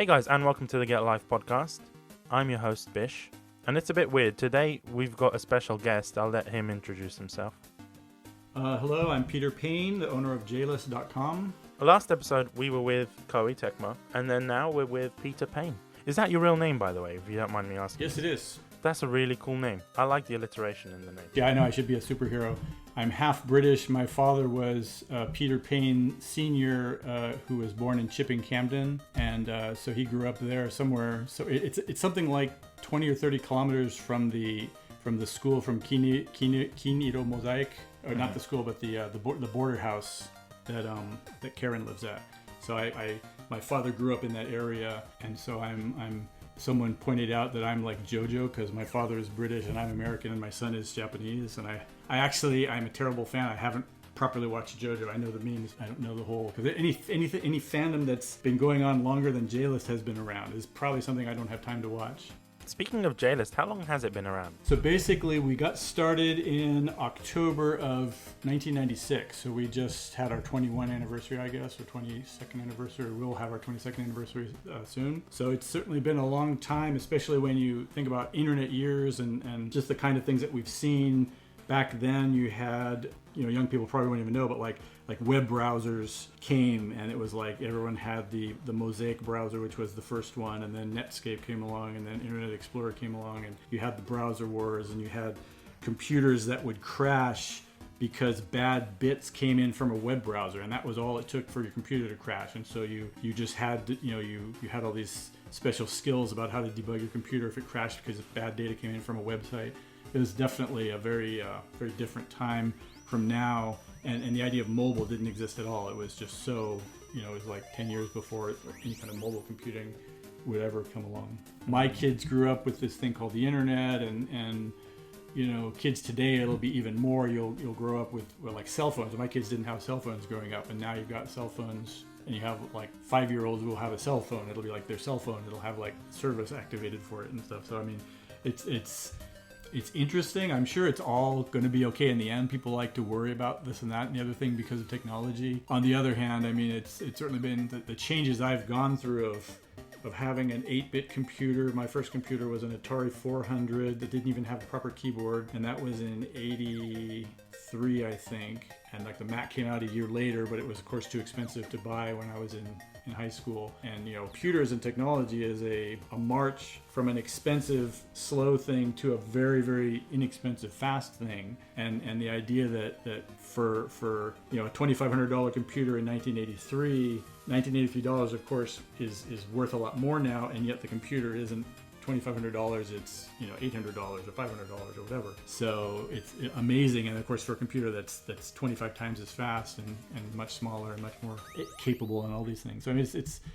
guys, and welcome to the Get Life podcast. I'm your host, Bish, and it's a bit weird. Today, we've got a special guest. I'll let him introduce himself. Hello, I'm Peter Payne, the owner of JList.com. Last episode, we were with Koei Tecmo, and then now we're with Peter Payne. Is that your real name, by the way, if you don't mind me asking? Yes, it is. That's a really cool name. I like the alliteration in the name. Yeah, I know, I should be a superhero. I'm half British. My father was Peter Payne Sr., who was born in Chipping, Camden, and so he grew up there somewhere. So it's something like 20 or 30 kilometers from the school from Kiniro Mosaic, or not the school, but the border house that Karen lives at. So my father grew up in that area, and so I'm. Someone pointed out that I'm like JoJo because my father is British and I'm American and my son is Japanese, and I'm a terrible fan. I haven't properly watched JoJo. I know the memes. I don't know the whole, because any fandom that's been going on longer than JList has been around is probably something I don't have time to watch. Speaking of JList, how long has it been around? So basically, we got started in October of 1996. So we just had our 21st anniversary, I guess, or 22nd anniversary. We'll have our 22nd anniversary soon. So it's certainly been a long time, especially when you think about internet years and just the kind of things that we've seen. Back then, you had, young people probably won't even know, but like web browsers came, and it was like everyone had the Mosaic browser, which was the first one, and then Netscape came along, and then Internet Explorer came along, and you had the browser wars, and you had computers that would crash because bad bits came in from a web browser, and that was all it took for your computer to crash. And so you just had to, you had all these special skills about how to debug your computer if it crashed because bad data came in from a website. It was definitely a very different time from now, and the idea of mobile didn't exist at all. It was just so, it was like 10 years before any kind of mobile computing would ever come along. My kids grew up with this thing called the internet, and kids today, it'll be even more. You'll grow up with like cell phones. My kids didn't have cell phones growing up, and now you've got cell phones, and you have like 5-year-olds will have a cell phone. It'll be like their cell phone. It'll have like service activated for it and stuff. So I mean, it's interesting. I'm sure it's all going to be okay in the end. People like to worry about this and that and the other thing because of technology. On the other hand, I mean, it's certainly been the changes I've gone through of having an 8-bit computer. My first computer was an Atari 400 that didn't even have a proper keyboard, and that was in 83, I think. And like the Mac came out a year later, but it was of course too expensive to buy when I was in high school. And computers and technology is a march from an expensive slow thing to a very, very inexpensive fast thing. And the idea that for a $2,500 computer in 1983 dollars of course is worth a lot more now, and yet the computer isn't $2,500, it's $800 or $500 or whatever. So it's amazing, and of course for a computer that's 25 times as fast and much smaller and much more capable and all these things. So I mean,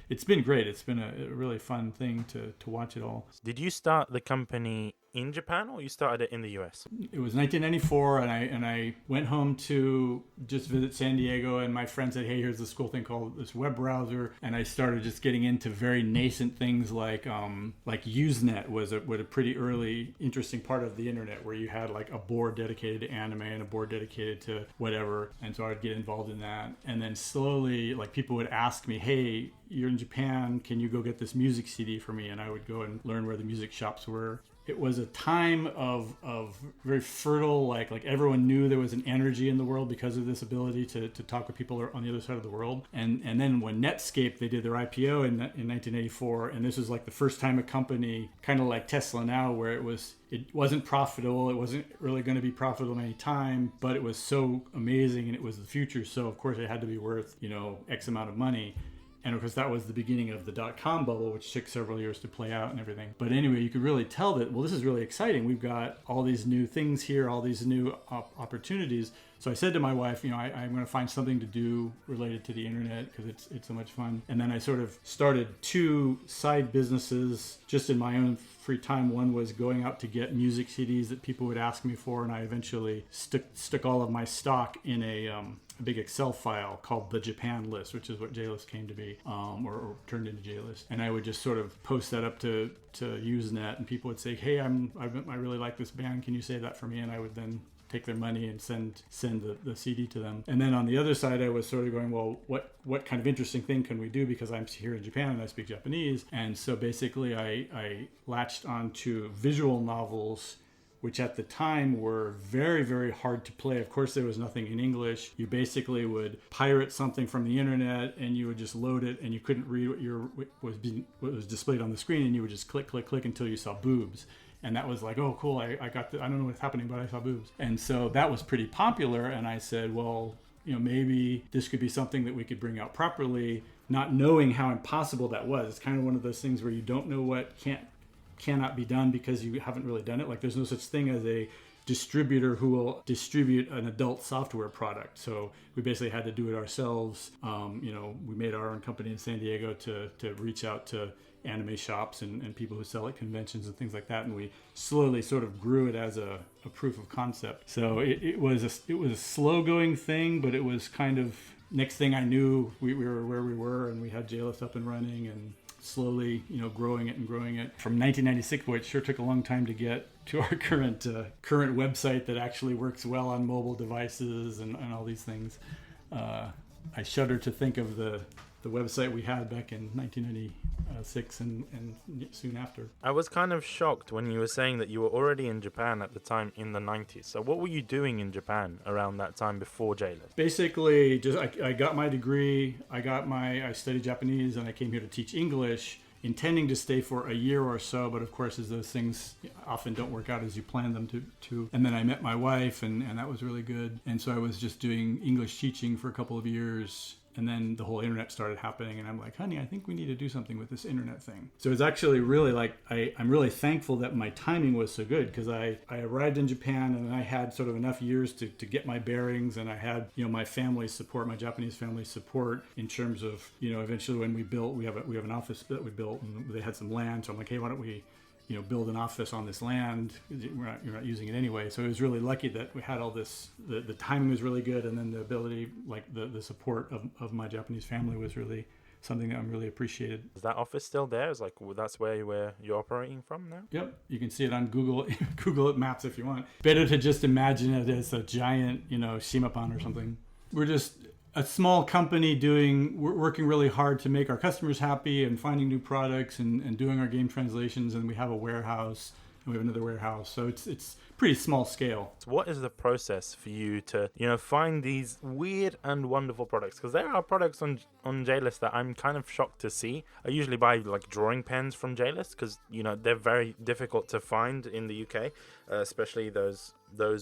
it's been great. It's been a really fun thing to watch it all. Did you start the company in Japan, or you started it in the US? It was 1994, and I went home to just visit San Diego, and my friend said, hey, here's this cool thing called this web browser, and I started just getting into very nascent things like Usenet was a pretty early interesting part of the internet, where you had like a board dedicated to anime and a board dedicated to whatever, and so I'd get involved in that. And then slowly, like, people would ask me, hey, you're in Japan, can you go get this music CD for me? And I would go and learn where the music shops were. It was a time of very fertile, like everyone knew there was an energy in the world because of this ability to talk with people on the other side of the world. And then when Netscape, they did their IPO in 1984, and this was like the first time a company, kind of like Tesla now, where it wasn't profitable, it wasn't really going to be profitable any time, but it was so amazing and it was the future. So of course it had to be worth, X amount of money. And of course, that was the beginning of the dot-com bubble, which took several years to play out and everything. But anyway, you could really tell that, well, this is really exciting. We've got all these new things here, all these new opportunities. So I said to my wife, I'm going to find something to do related to the internet because it's so much fun. And then I sort of started 2 side businesses just in my own free time. One was going out to get music CDs that people would ask me for, and I eventually stuck all of my stock in a big Excel file called the Japan list, which is what JList came to be, or turned into JList. And I would just sort of post that up to Usenet, and people would say, hey, I really like this band, can you say that for me? And I would then take their money and send the CD to them. And then on the other side, I was sort of going, well, what kind of interesting thing can we do? Because I'm here in Japan and I speak Japanese. And so basically I latched onto visual novels, which at the time were very, very hard to play. Of course, there was nothing in English. You basically would pirate something from the internet and you would just load it and you couldn't read what was displayed on the screen, and you would just click, click, click until you saw boobs. And that was like, oh, cool, I got I don't know what's happening, but I saw boobs. And so that was pretty popular. And I said, well, maybe this could be something that we could bring out properly, not knowing how impossible that was. It's kind of one of those things where you don't know what cannot be done because you haven't really done it. Like there's no such thing as a distributor who will distribute an adult software product. So we basically had to do it ourselves. We made our own company in San Diego to reach out to anime shops and people who sell at conventions and things like that. And we slowly sort of grew it as a proof of concept. So it was a slow going thing, but it was kind of, next thing I knew, we were where we were and we had JList up and running and slowly, growing it. From 1996, boy, it sure took a long time to get to our current website that actually works well on mobile devices and all these things. I shudder to think of the website we had back in 1996 and soon after. I was kind of shocked when you were saying that you were already in Japan at the time in the 90s. So what were you doing in Japan around that time before JList? Basically, just I got my degree, I studied Japanese, and I came here to teach English, intending to stay for a year or so. But of course, as those things often don't work out as you plan them to. And then I met my wife, and that was really good. And so I was just doing English teaching for a couple of years. And then the whole internet started happening, and I'm like, honey, I think we need to do something with this internet thing. So it's actually really like, I'm really thankful that my timing was so good, because I arrived in Japan and I had sort of enough years to get my bearings, and I had, my family's support, my Japanese family's support in terms of, eventually when we have an office that we built, and they had some land. So I'm like, hey, why don't we build an office on this land? You're not using it anyway. So it was really lucky that we had all this, the timing was really good. And then the ability, like the support of my Japanese family was really something that I'm really appreciated. Is that office still there? Is that's where you're operating from now? Yep. You can see it on Google Maps if you want. Better to just imagine it as a giant, Shimapan or something. We're just a small company we're working really hard to make our customers happy and finding new products and doing our game translations. And we have a warehouse and we have another warehouse. So it's pretty small scale. So what is the process for you to, find these weird and wonderful products? Because there are products on JList that I'm kind of shocked to see. I usually buy like drawing pens from JList because, they're very difficult to find in the UK, especially those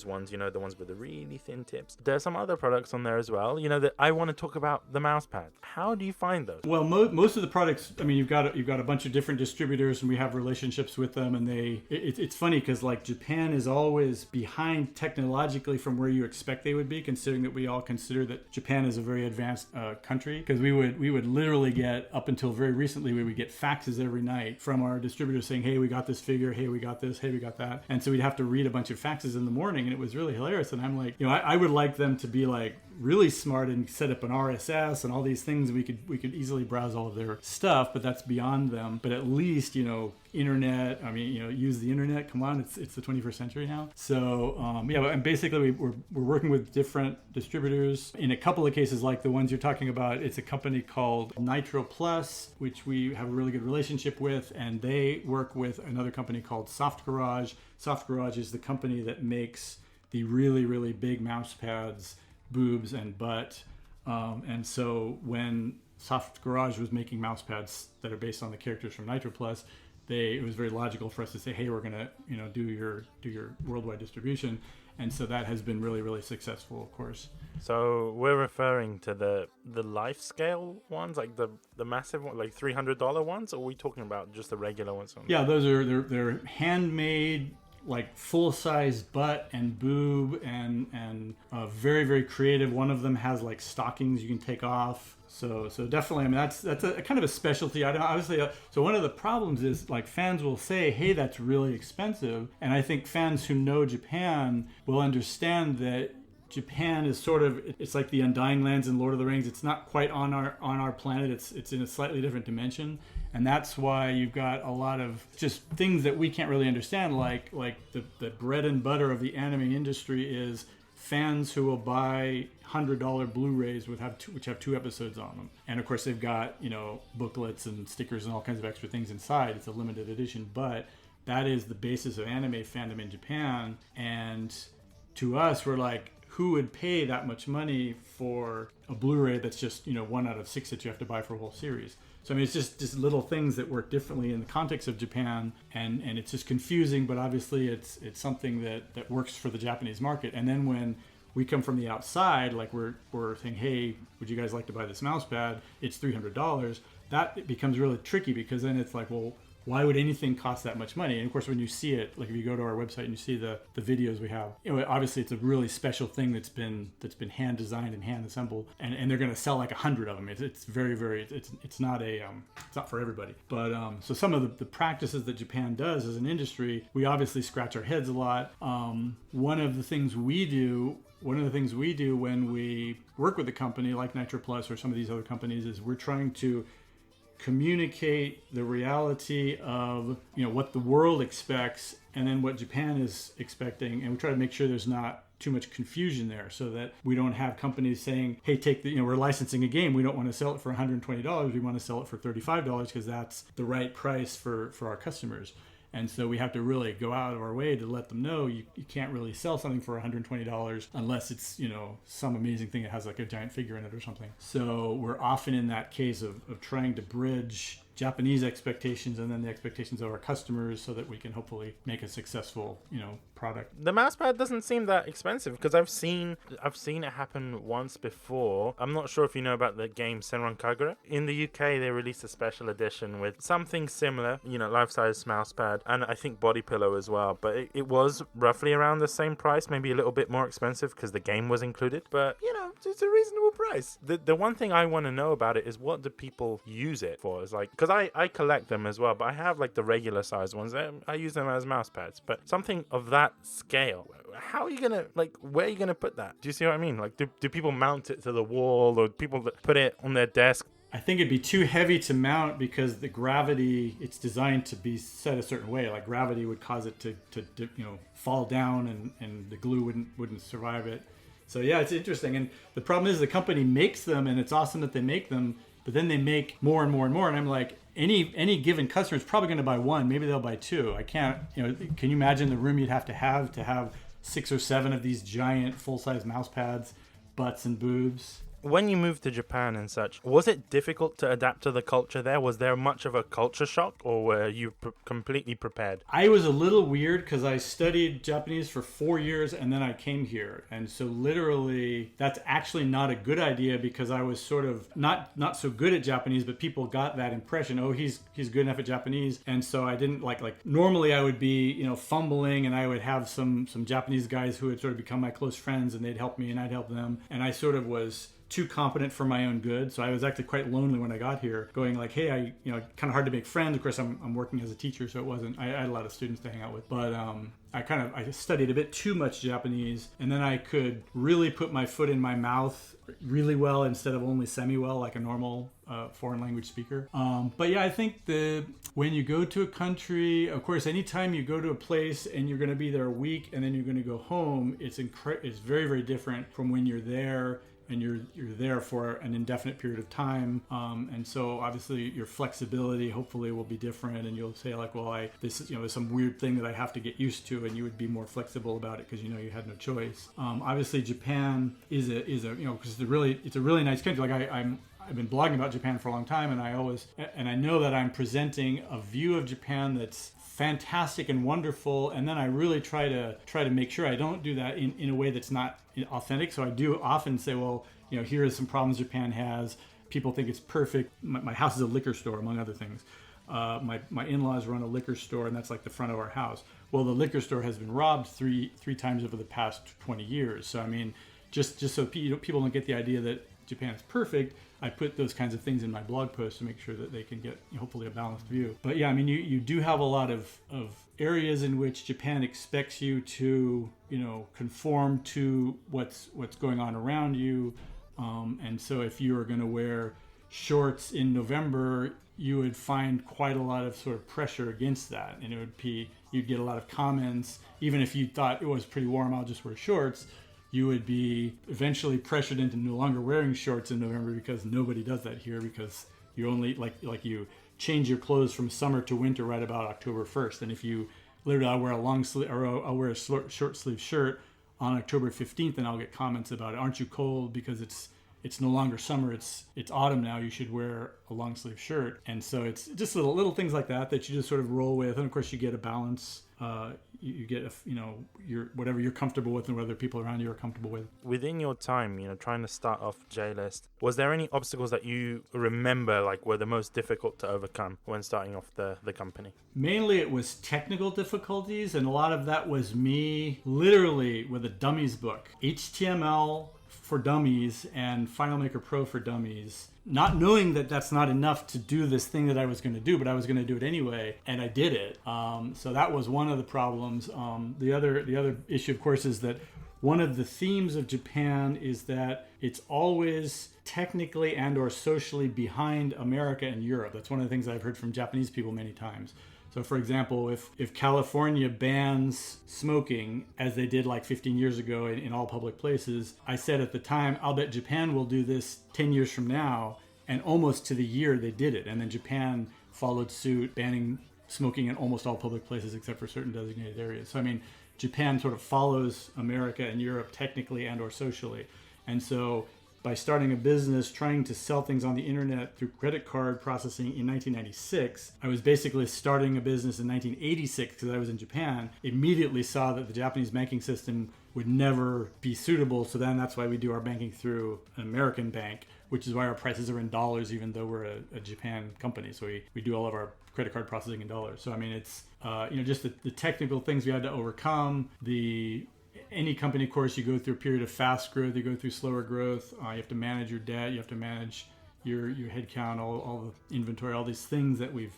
ones, the ones with the really thin tips. There's some other products on there as well, that I want to talk about the mouse pad. How do you find those? Well, most of the products, I mean, you've got a bunch of different distributors and we have relationships with them, and it's funny because like Japan is always behind technologically from where you expect they would be, considering that we all consider that Japan is a very advanced country, because we would literally get, up until very recently, we would get faxes every night from our distributors saying, hey, we got this figure, hey, we got this, hey, we got that. And so we'd have to read a bunch of faxes in the morning, and it was really hilarious. And I'm like, I would like them to be like really smart and set up an RSS and all these things. We could easily browse all of their stuff, but that's beyond them. But at least, internet, use the internet. Come on, it's the 21st century now. So and basically we're working with different distributors. In a couple of cases like the ones you're talking about, it's a company called Nitro Plus, which we have a really good relationship with, and they work with another company called Soft Garage. Soft Garage is the company that makes the really, really big mouse pads, boobs and butt. And so when Soft Garage was making mouse pads that are based on the characters from Nitro Plus, it was very logical for us to say, hey, we're going to do your worldwide distribution. And so that has been really, really successful, of course. So we're referring to the life scale ones, like the massive one, like $300 ones, or are we talking about just the regular ones? Yeah, those are they're handmade, like full-size butt and boob and very, very creative. One of them has like stockings you can take off. So definitely, I mean, that's a kind of a specialty. So one of the problems is like fans will say, hey, that's really expensive. And I think fans who know Japan will understand that Japan is it's like the Undying Lands in Lord of the Rings. It's not quite on our planet. It's in a slightly different dimension. And that's why you've got a lot of just things that we can't really understand, like the bread and butter of the anime industry is fans who will buy $100 Blu-rays which have 2 episodes on them. And of course they've got, booklets and stickers and all kinds of extra things inside. It's a limited edition, but that is the basis of anime fandom in Japan. And to us, we're like, who would pay that much money for a Blu-ray that's just, 1 out of 6 that you have to buy for a whole series? So I mean, it's just little things that work differently in the context of Japan, and it's just confusing, but obviously it's something that works for the Japanese market. And then when we come from the outside, like we're saying, hey, would you guys like to buy this mouse pad? It's $300. That becomes really tricky, because then it's like, well, why would anything cost that much money? And of course, when you see it, like if you go to our website and you see the videos we have, obviously it's a really special thing that's been hand designed and hand assembled, and they're going to sell like 100 of them. It's very, very, it's not it's not for everybody. But so some of the practices that Japan does as an industry, we obviously scratch our heads a lot. One of the things we do when we work with a company like Nitro Plus or some of these other companies is we're trying to communicate the reality of what the world expects and then what Japan is expecting, and we try to make sure there's not too much confusion there, so that we don't have companies saying, hey, take we're licensing a game, we don't want to sell it for $120, we want to sell it for $35 because that's the right price for our customers. And so we have to really go out of our way to let them know you can't really sell something for $120 unless it's, some amazing thing that has like a giant figure in it or something. So we're often in that case of trying to bridge Japanese expectations and then the expectations of our customers so that we can hopefully make a successful, product. The mousepad doesn't seem that expensive, because I've seen it happen once before. I'm not sure if you know about the game Senran Kagura. In the UK, they released a special edition with something similar, life-size mousepad, and I think body pillow as well. But it was roughly around the same price, maybe a little bit more expensive because the game was included. But, it's a reasonable price. The one thing I want to know about it is, what do people use it for? It's like, because I collect them as well, but I have like the regular size ones. I use them as mouse pads, but something of that scale, how are you gonna, where are you gonna put that? Do you see what I mean? Like, do people mount it to the wall, or people that put it on their desk? I think it'd be too heavy to mount because the gravity, it's designed to be set a certain way. Like gravity would cause it to fall down, and the glue wouldn't survive it. So yeah, it's interesting. And the problem is the company makes them, and it's awesome that they make them, but then they make more and more and more. And I'm like, any given customer is probably going to buy one. Maybe they'll buy 2. I can't, can you imagine the room you'd have to have 6 or 7 of these giant full-size mouse pads, butts and boobs? When you moved to Japan and such, was it difficult to adapt to the culture there? Was there much of a culture shock, or were you completely prepared? I was a little weird because I studied Japanese for 4 years and then I came here. And so literally that's actually not a good idea, because I was sort of not so good at Japanese, but people got that impression, oh, he's good enough at Japanese. And so I didn't like normally I would be, fumbling, and I would have some Japanese guys who had sort of become my close friends, and they'd help me and I'd help them. And I sort of was too competent for my own good. So I was actually quite lonely when I got here, going like, hey, kind of hard to make friends. Of course, I'm working as a teacher, so it wasn't, I had a lot of students to hang out with, but I studied a bit too much Japanese, and then I could really put my foot in my mouth really well instead of only semi-well like a normal foreign language speaker. But yeah, I think when you go to a country, of course, anytime you go to a place and you're going to be there a week and then you're going to go home, it's very, very different from when you're there and you're there for an indefinite period of time, and so obviously your flexibility hopefully will be different, and you'll say like, well, there's some weird thing that I have to get used to, and you would be more flexible about it because you had no choice. Obviously Japan is a because it's a really nice country. Like I've been blogging about Japan for a long time, and I know that I'm presenting a view of Japan that's fantastic and wonderful, and then I really try to make sure I don't do that in a way that's not authentic. So I do often say, well, here are some problems Japan has. People think it's perfect. My house is a liquor store, among other things. My in-laws run a liquor store, and that's like the front of our house. Well, the liquor store has been robbed three times over the past 20 years. So I mean, just so people don't get the idea that Japan is perfect, I put those kinds of things in my blog posts to make sure that they can get hopefully a balanced view. But yeah, I mean, you do have a lot of areas in which Japan expects you to conform to what's going on around you, and so if you are going to wear shorts in November, you would find quite a lot of sort of pressure against that, and it would be, you'd get a lot of comments. Even if you thought it was pretty warm, I'll just wear shorts, you would be eventually pressured into no longer wearing shorts in November, because nobody does that here, because you only like you change your clothes from summer to winter right about October 1st. And if you literally, I'll wear a long sleeve, or I'll wear a short sleeve shirt on October 15th, and I'll get comments about it. Aren't you cold? Because it's no longer summer, it's autumn now, you should wear a long sleeve shirt. And so it's just little things like that you just sort of roll with. And of course you get a balance. You get whatever you're comfortable with and whether people around you are comfortable with. Within your time, trying to start off JList, was there any obstacles that you remember like were the most difficult to overcome when starting off the company? Mainly it was technical difficulties, and a lot of that was me literally with a dummies book, HTML for Dummies and FileMaker Pro for Dummies, not knowing that that's not enough to do this thing that I was going to do, but I was going to do it anyway, and I did it. So that was one of the problems. The other issue, of course, is that one of the themes of Japan is that it's always technically and or socially behind America and Europe. That's one of the things I've heard from Japanese people many times. So for example, if California bans smoking, as they did like 15 years ago in all public places, I said at the time, I'll bet Japan will do this 10 years from now. And almost to the year they did it. And then Japan followed suit, banning smoking in almost all public places except for certain designated areas. So I mean, Japan sort of follows America and Europe technically and or socially. And so by starting a business, trying to sell things on the internet through credit card processing in 1996, I was basically starting a business in 1986 because I was in Japan, immediately saw that the Japanese banking system would never be suitable. So then that's why we do our banking through an American bank, which is why our prices are in dollars, even though we're a Japan company. So we do all of our credit card processing in dollars. So I mean, it's just the technical things we had to overcome. Any company, of course, you go through a period of fast growth, you go through slower growth. You have to manage your debt, you have to manage your headcount, all the inventory, all these things that we've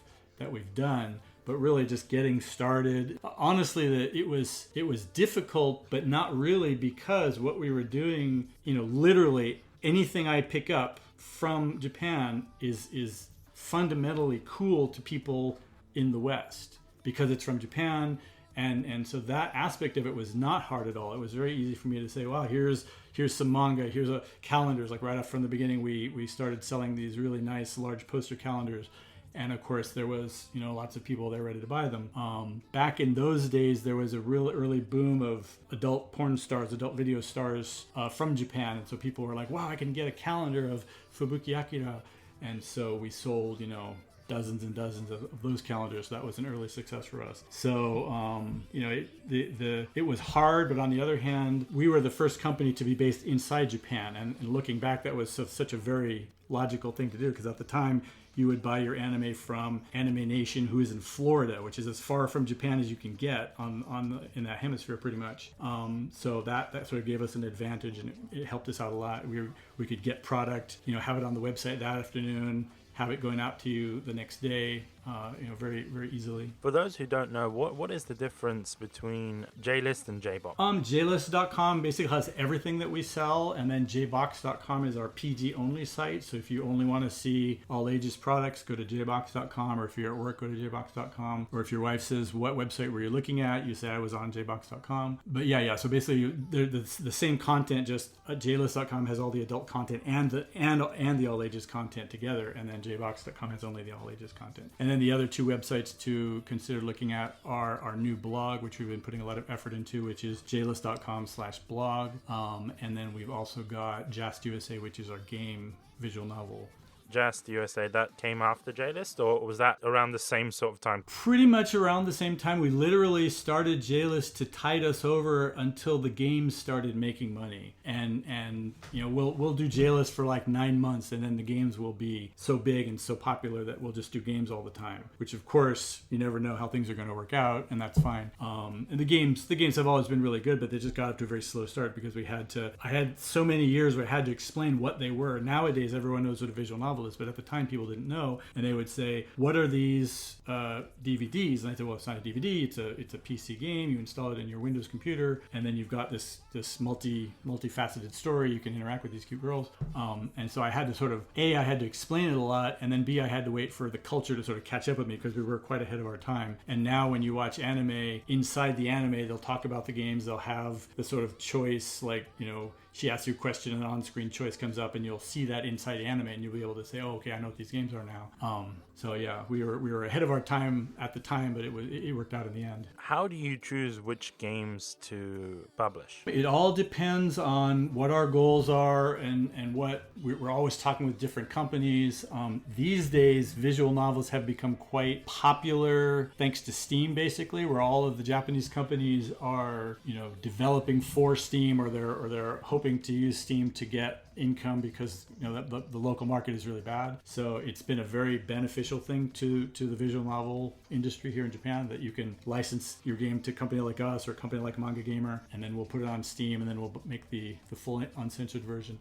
done. But really, just getting started. Honestly, it was difficult, but not really, because what we were doing, literally anything I pick up from Japan is fundamentally cool to people in the West because it's from Japan. And so that aspect of it was not hard at all. It was very easy for me to say, wow, here's some manga, here's a calendars. Like right off from the beginning, we started selling these really nice large poster calendars. And of course there was, lots of people there ready to buy them. Back in those days, there was a real early boom of adult porn stars, adult video stars from Japan. And so people were like, wow, I can get a calendar of Fubuki Akira. And so we sold, dozens and dozens of those calendars. That was an early success for us. So, it was hard, but on the other hand, we were the first company to be based inside Japan. And looking back, that was such a very logical thing to do, because at the time, you would buy your anime from Anime Nation, who is in Florida, which is as far from Japan as you can get in that hemisphere, pretty much. So that sort of gave us an advantage, and it helped us out a lot. We could get product, have it on the website that afternoon, have it going out to you the next day, very, very easily. For those who don't know, what is the difference between JList and JBox? JList.com basically has everything that we sell, and then JBox.com is our PG only site. So if you only want to see all ages products, go to JBox.com, or if you're at work, go to JBox.com. Or if your wife says, what website were you looking at? You say, I was on JBox.com. But yeah. So basically, they're the same content, just JList.com has all the adult content and the all ages content together, and then JBox.com has only the all ages content. And then the other two websites to consider looking at are our new blog, which we've been putting a lot of effort into, which is jlist.com/blog. And then we've also got Just USA, which is our game visual novel. Just USA, that came after JList, or was that around the same sort of time? Pretty much around the same time. We literally started JList to tide us over until the games started making money. And we'll do JList for like 9 months, and then the games will be so big and so popular that we'll just do games all the time. Which of course, you never know how things are going to work out, and that's fine. And the games have always been really good, but they just got up to a very slow start because I had so many years where I had to explain what they were. Nowadays, everyone knows what a visual novel this, but at the time people didn't know, and they would say, what are these DVDs? And I said, well, it's not a DVD, it's a PC game. You install it in your Windows computer, and then you've got this multifaceted story. You can interact with these cute girls. And so I had to sort of, A, I had to explain it a lot, and then B, I had to wait for the culture to sort of catch up with me because we were quite ahead of our time. And now when you watch anime, inside the anime, they'll talk about the games, they'll have the sort of choice, like, she asks you a question and an on-screen choice comes up, and you'll see that inside the anime, and you'll be able to say, oh, okay, I know what these games are now. So yeah, we were ahead of our time at the time, but it worked out in the end. How do you choose which games to publish? It all depends on what our goals are and what we're always talking with different companies. These days, visual novels have become quite popular thanks to Steam, basically, where all of the Japanese companies are, developing for Steam, or they're hoping to use Steam to get income because the local market is really bad. So it's been a very beneficial thing to the visual novel industry here in Japan, that you can license your game to a company like us or a company like Manga Gamer, and then we'll put it on Steam, and then we'll make the full uncensored version.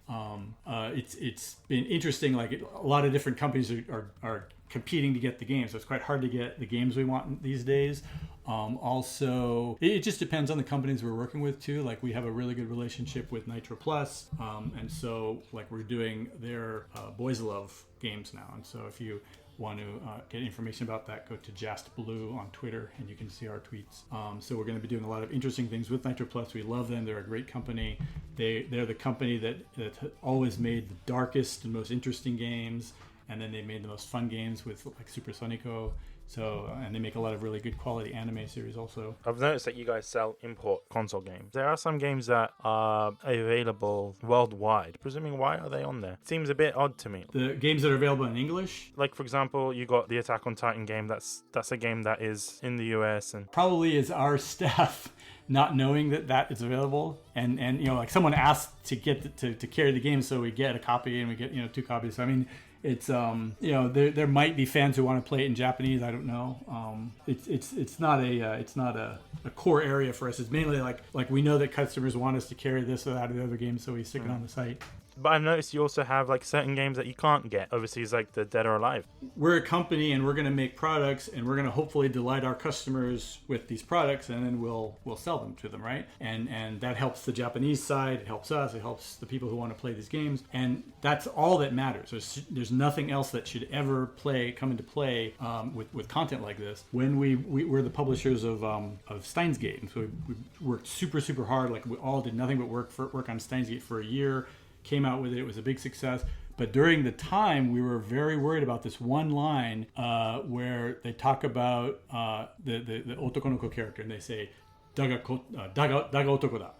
It's been interesting. Like, a lot of different companies are competing to get the game, so it's quite hard to get the games we want these days. Also, it just depends on the companies we're working with too. Like, we have a really good relationship with Nitro Plus, and so like we're doing their Boys Love games now. And so if you want to get information about that, go to Just Blue on Twitter, and you can see our tweets. So we're going to be doing a lot of interesting things with Nitro Plus. We love them. They're a great company. They're the company that always made the darkest and most interesting games, and then they made the most fun games with like Super Sonico. So, and they make a lot of really good quality anime series also. I've noticed that you guys sell import console games. There are some games that are available worldwide. Presuming, why are they on there? It seems a bit odd to me. The games that are available in English? Like, for example, you got the Attack on Titan game. That's a game that is in the US. And probably is our staff not knowing that is available. And like someone asked to get to carry the game, so we get a copy and we get, 2 copies. So, I mean, it's there might be fans who want to play it in Japanese. I don't know. It's not a core area for us. It's mainly like we know that customers want us to carry this or that or the other game, so we stick it on the site. But I've noticed you also have like certain games that you can't get overseas, like the Dead or Alive. We're a company, and we're going to make products, and we're going to hopefully delight our customers with these products, and then we'll sell them to them, right? And that helps the Japanese side. It helps us. It helps the people who want to play these games, and that's all that matters. There's nothing else that should ever come into play with content like this. When we're the publishers of Steins Gate, and so we worked super hard. Like, we all did nothing but work on Steins Gate for a year. Came out with it. It was a big success. But during the time, we were very worried about this one line where they talk about the Otokonoko character, and they say, daga otoko da.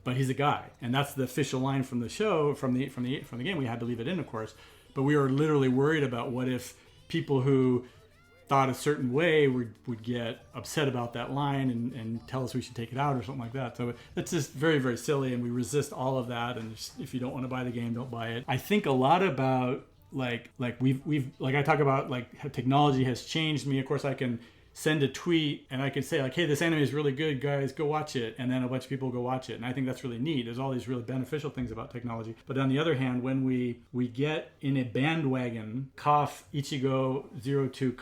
But he's a guy. And that's the official line from the show, from the game. We had to leave it in, of course. But we were literally worried about what if people who thought a certain way would get upset about that line and tell us we should take it out or something like that. So it's just very, very silly, and we resist all of that. And just, if you don't want to buy the game, don't buy it. I think a lot about like we've I talk about like how technology has changed me. Of course, I can send a tweet and I can say like, hey, this anime is really good, guys, go watch it. And then a bunch of people go watch it. And I think that's really neat. There's all these really beneficial things about technology. But on the other hand, when we get in a bandwagon, Ichigo02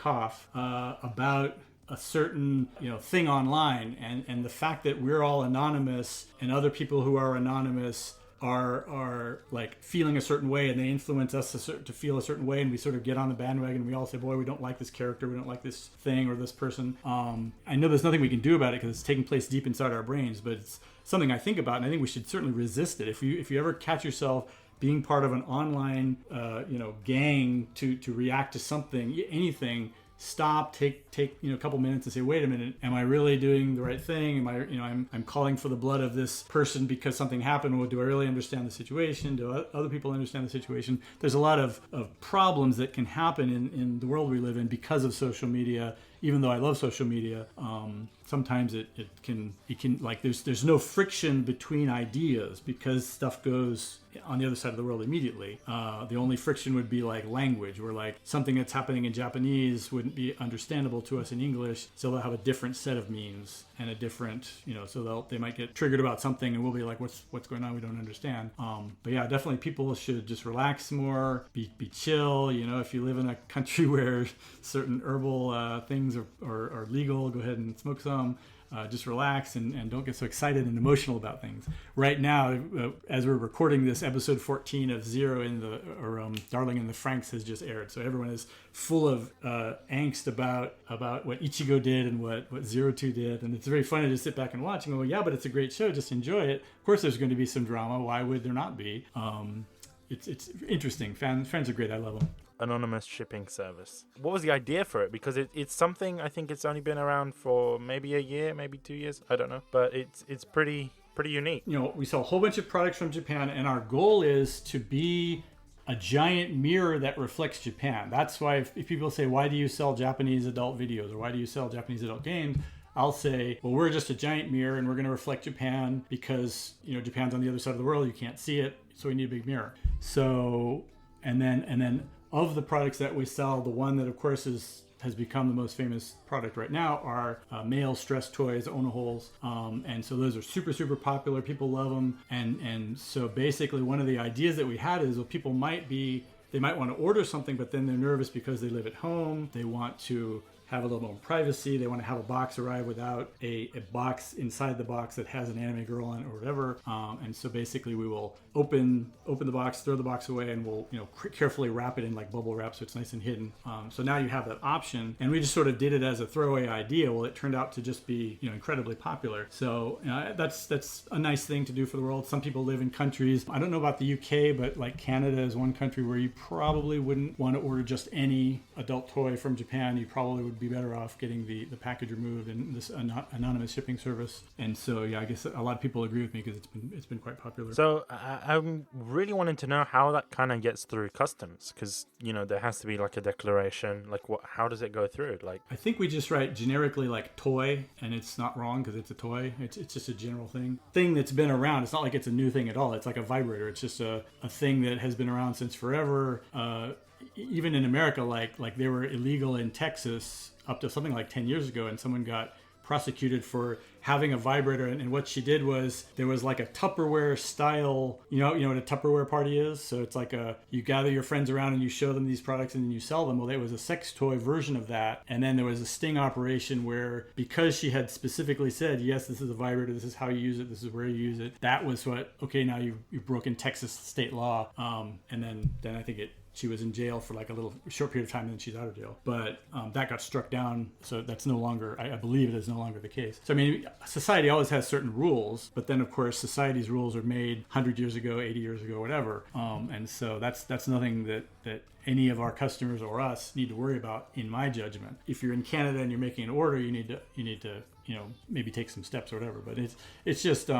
about a certain thing online, and the fact that we're all anonymous and other people who are anonymous are like feeling a certain way, and they influence us to feel a certain way, and we sort of get on the bandwagon, and we all say, boy, we don't like this character, we don't like this thing or this person. I know there's nothing we can do about it because it's taking place deep inside our brains, but it's something I think about, and I think we should certainly resist it. If you ever catch yourself being part of an online gang to react to something, anything, stop, take a couple minutes and say, wait a minute, am I really doing the right thing? Am I I'm calling for the blood of this person because something happened? Well, do I really understand the situation? Do other people understand the situation? There's a lot of problems that can happen in the world we live in because of social media. Even though I love social media, sometimes it can like there's no friction between ideas because stuff goes on the other side of the world immediately. The only friction would be like language, where like something that's happening in Japanese wouldn't be understandable to us in English, so they'll have a different set of means and a different, so they might get triggered about something and we'll be like, what's going on? We don't understand. But yeah, definitely people should just relax more, be chill. If you live in a country where certain herbal things are legal, go ahead and smoke some. Just relax and don't get so excited and emotional about things. Right now, as we're recording this, episode 14 of Darling in the Franxx has just aired. So everyone is full of angst about what Ichigo did and what Zero Two did. And it's very funny to sit back and watch and go, yeah, but it's a great show. Just enjoy it. Of course, there's going to be some drama. Why would there not be? It's interesting. Fans are great. I love them. Anonymous shipping service. What was the idea for it? Because it's something, I think it's only been around for maybe a year, maybe 2 years. I don't know. But it's pretty unique. We sell a whole bunch of products from Japan, and our goal is to be a giant mirror that reflects Japan. That's why if people say, why do you sell Japanese adult videos, or why do you sell Japanese adult games? I'll say, well, we're just a giant mirror and we're going to reflect Japan because, Japan's on the other side of the world. You can't see it. So we need a big mirror. So, and then of the products that we sell, the one that of course has become the most famous product right now are male stress toys, Onoholes. And so those are super, super popular. People love them. And so basically one of the ideas that we had is, well, people they might want to order something, but then they're nervous because they live at home. They want to have a little more privacy. They want to have a box arrive without a box inside the box that has an anime girl on it or whatever. And so basically we will open the box, throw the box away, and we'll carefully wrap it in like bubble wrap so it's nice and hidden. So now you have that option. And we just sort of did it as a throwaway idea. Well, it turned out to just be incredibly popular. So that's a nice thing to do for the world. Some people live in countries, I don't know about the UK, but like Canada is one country where you probably wouldn't want to order just any adult toy from Japan. You probably would be better off getting the package removed and this anonymous shipping service. And so yeah, I guess a lot of people agree with me because it's been quite popular. So I'm really wanting to know how that kind of gets through customs, because there has to be like a declaration. Like how does it go through? Like I think we just write generically like toy, and it's not wrong because it's a toy. It's just a general thing that's been around. It's not like it's a new thing at all. It's like a vibrator. It's just a thing that has been around since forever. Even in America, like they were illegal in Texas up to something like 10 years ago, and someone got prosecuted for having a vibrator. And what she did was, there was like a Tupperware style, you know what a Tupperware party is? So it's like you gather your friends around and you show them these products and then you sell them. Well, there was a sex toy version of that. And then there was a sting operation where, because she had specifically said, yes, this is a vibrator, this is how you use it, this is where you use it, that was what, okay, now you've broken Texas state law. And then I think she was in jail for like a short period of time, and then she's out of jail. But that got struck down, so that's no longer, I believe it is no longer the case. So I mean, society always has certain rules, but then of course society's rules are made 100 years ago, 80 years ago, whatever. And so that's nothing that any of our customers or us need to worry about, in my judgment. If you're in Canada and you're making an order, you need to maybe take some steps or whatever. But it's just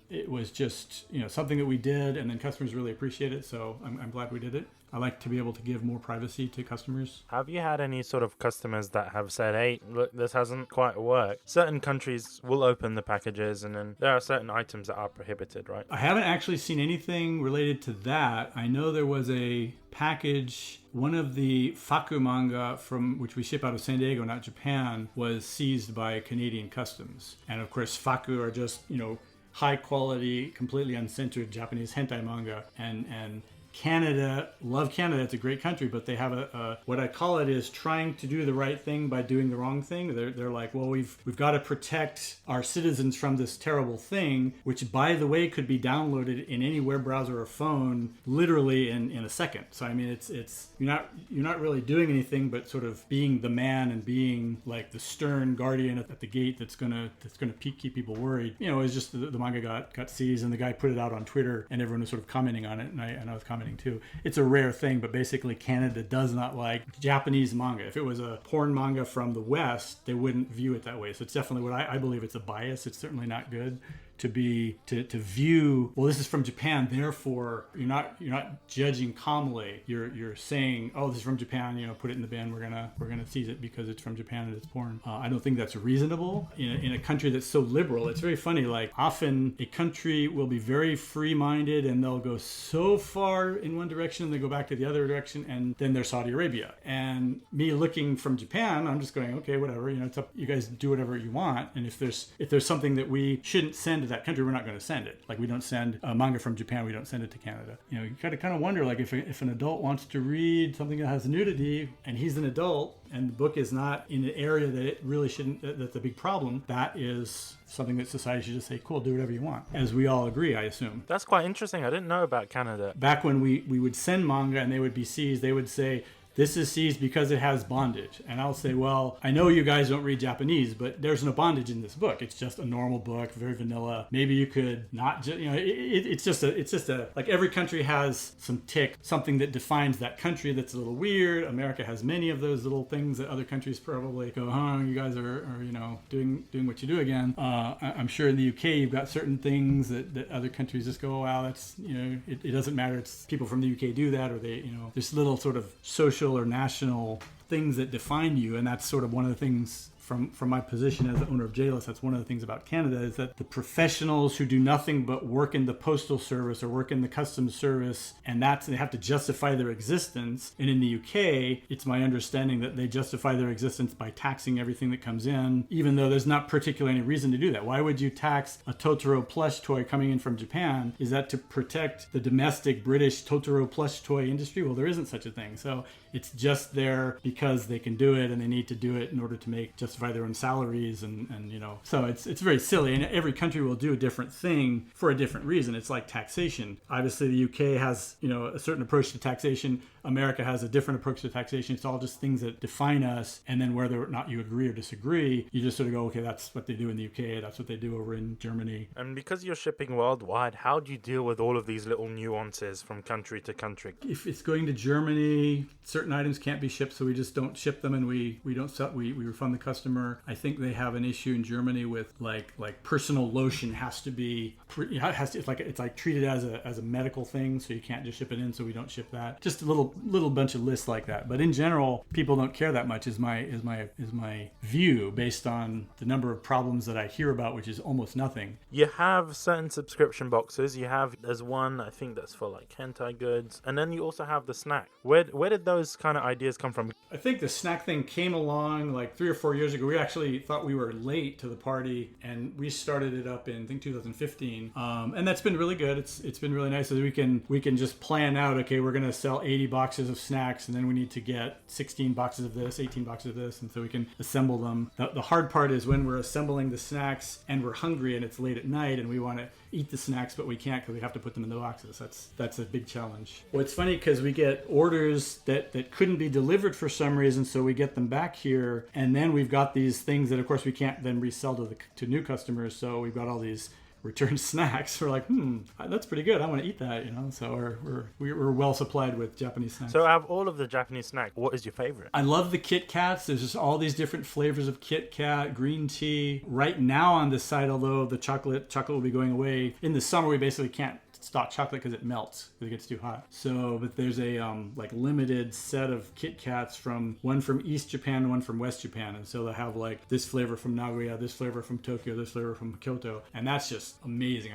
it was just something that we did, and then customers really appreciate it. So I'm glad we did it. I like to be able to give more privacy to customers. Have you had any sort of customers that have said, hey, look, this hasn't quite worked? Certain countries will open the packages, and then there are certain items that are prohibited, right? I haven't actually seen anything related to that. I know there was a package, one of the Faku manga from which we ship out of San Diego, not Japan, was seized by Canadian customs. And of course, Faku are just, high quality, completely uncensored Japanese hentai manga. And Canada, love Canada, it's a great country, but they have what I call it is trying to do the right thing by doing the wrong thing. They're like, well, we've got to protect our citizens from this terrible thing, which by the way could be downloaded in any web browser or phone literally in a second. So I mean, it's you're not really doing anything but sort of being the man and being like the stern guardian at the gate that's gonna keep people worried. It's just the manga got seized, and the guy put it out on Twitter, and everyone was sort of commenting on it, and I was commenting too. It's a rare thing, but basically Canada does not like Japanese manga. If it was a porn manga from the West, they wouldn't view it that way. So it's definitely what I believe it's a bias. It's certainly not good to view, well, this is from Japan, therefore you're not judging calmly. You're saying, oh, this is from Japan, put it in the bin. We're gonna seize it because it's from Japan and it's porn. I don't think that's reasonable in a country that's so liberal. It's very funny. Like, often a country will be very free-minded and they'll go so far in one direction and they go back to the other direction, and then there's Saudi Arabia. And me looking from Japan, I'm just going, okay, whatever. It's up. You guys do whatever you want. And if there's something that we shouldn't send to that country, we're not going to send it. Like, we don't send manga from Japan. We don't send it to Canada. You kind of wonder, like, if an adult wants to read something that has nudity and he's an adult and the book is not in an area that it really shouldn't, that's a big problem, that is something that society should just say, cool, do whatever you want. As we all agree, I assume. That's quite interesting. I didn't know about Canada. Back when we would send manga and they would be seized, they would say, this is seized because it has bondage. And I'll say, well, I know you guys don't read Japanese, but there's no bondage in this book. It's just a normal book, very vanilla. Maybe you could not just, it's just a, like, every country has something that defines that country that's a little weird. America has many of those little things that other countries probably go, you guys are doing what you do again. I'm sure in the UK you've got certain things that other countries just go, wow, that's, it doesn't matter. It's people from the UK do that, or they, there's little sort of social or national things that define you. And that's sort of one of the things from my position as the owner of JList, that's one of the things about Canada, is that the professionals who do nothing but work in the postal service or work in the customs service, and they have to justify their existence. And in the UK, it's my understanding that they justify their existence by taxing everything that comes in, even though there's not particularly any reason to do that. Why would you tax a Totoro plush toy coming in from Japan? Is that to protect the domestic British Totoro plush toy industry? Well, there isn't such a thing. So it's just there because they can do it and they need to do it in order to justify their own salaries and so it's very silly, and every country will do a different thing for a different reason. It's like taxation. Obviously the UK has a certain approach to taxation. America has a different approach to taxation. It's all just things that define us, and then whether or not you agree or disagree, you just sort of go, okay, that's what they do in the UK, that's what they do over in Germany. And because you're shipping worldwide, how do you deal with all of these little nuances from country to country? If it's going to Germany, certain items can't be shipped, so we just don't ship them, and we don't sell, we refund the customer. I think they have an issue in Germany with like personal lotion has to be it's like treated as a medical thing, so you can't just ship it in, so we don't ship that. Just a little bunch of lists like that. But in general, people don't care that much is my view, based on the number of problems that I hear about, which is almost nothing. You have certain subscription boxes. There's one, I think, that's for like hentai goods, and then you also have the snack. Where did those kind of ideas come from? I think the snack thing came along like 3 or 4 years ago. We actually thought we were late to the party, and we started it up in, I think, 2015, and that's been really good. It's been really nice, so we can just plan out, okay, we're going to sell 80 boxes of snacks, and then we need to get 16 boxes of this, 18 boxes of this, and so we can assemble them. The hard part is when we're assembling the snacks and we're hungry and it's late at night and we want to eat the snacks, but we can't because we have to put them in the boxes. That's a big challenge. Well, it's funny because we get orders that couldn't be delivered for some reason, so we get them back here, and then we've got these things that, of course, we can't then resell to new customers, so we've got all these returned snacks. We're like, that's pretty good. I want to eat that, So we're well supplied with Japanese snacks. So out of all of the Japanese snacks, what is your favorite? I love the Kit Kats. There's just all these different flavors of Kit Kat, green tea. Right now on this site, although the chocolate will be going away in the summer, we basically can't stock chocolate because it melts because it gets too hot. So, but there's a like limited set of Kit Kats, one from East Japan, one from West Japan, and so they have like this flavor from Nagoya, this flavor from Tokyo, this flavor from Kyoto, and that's just amazing.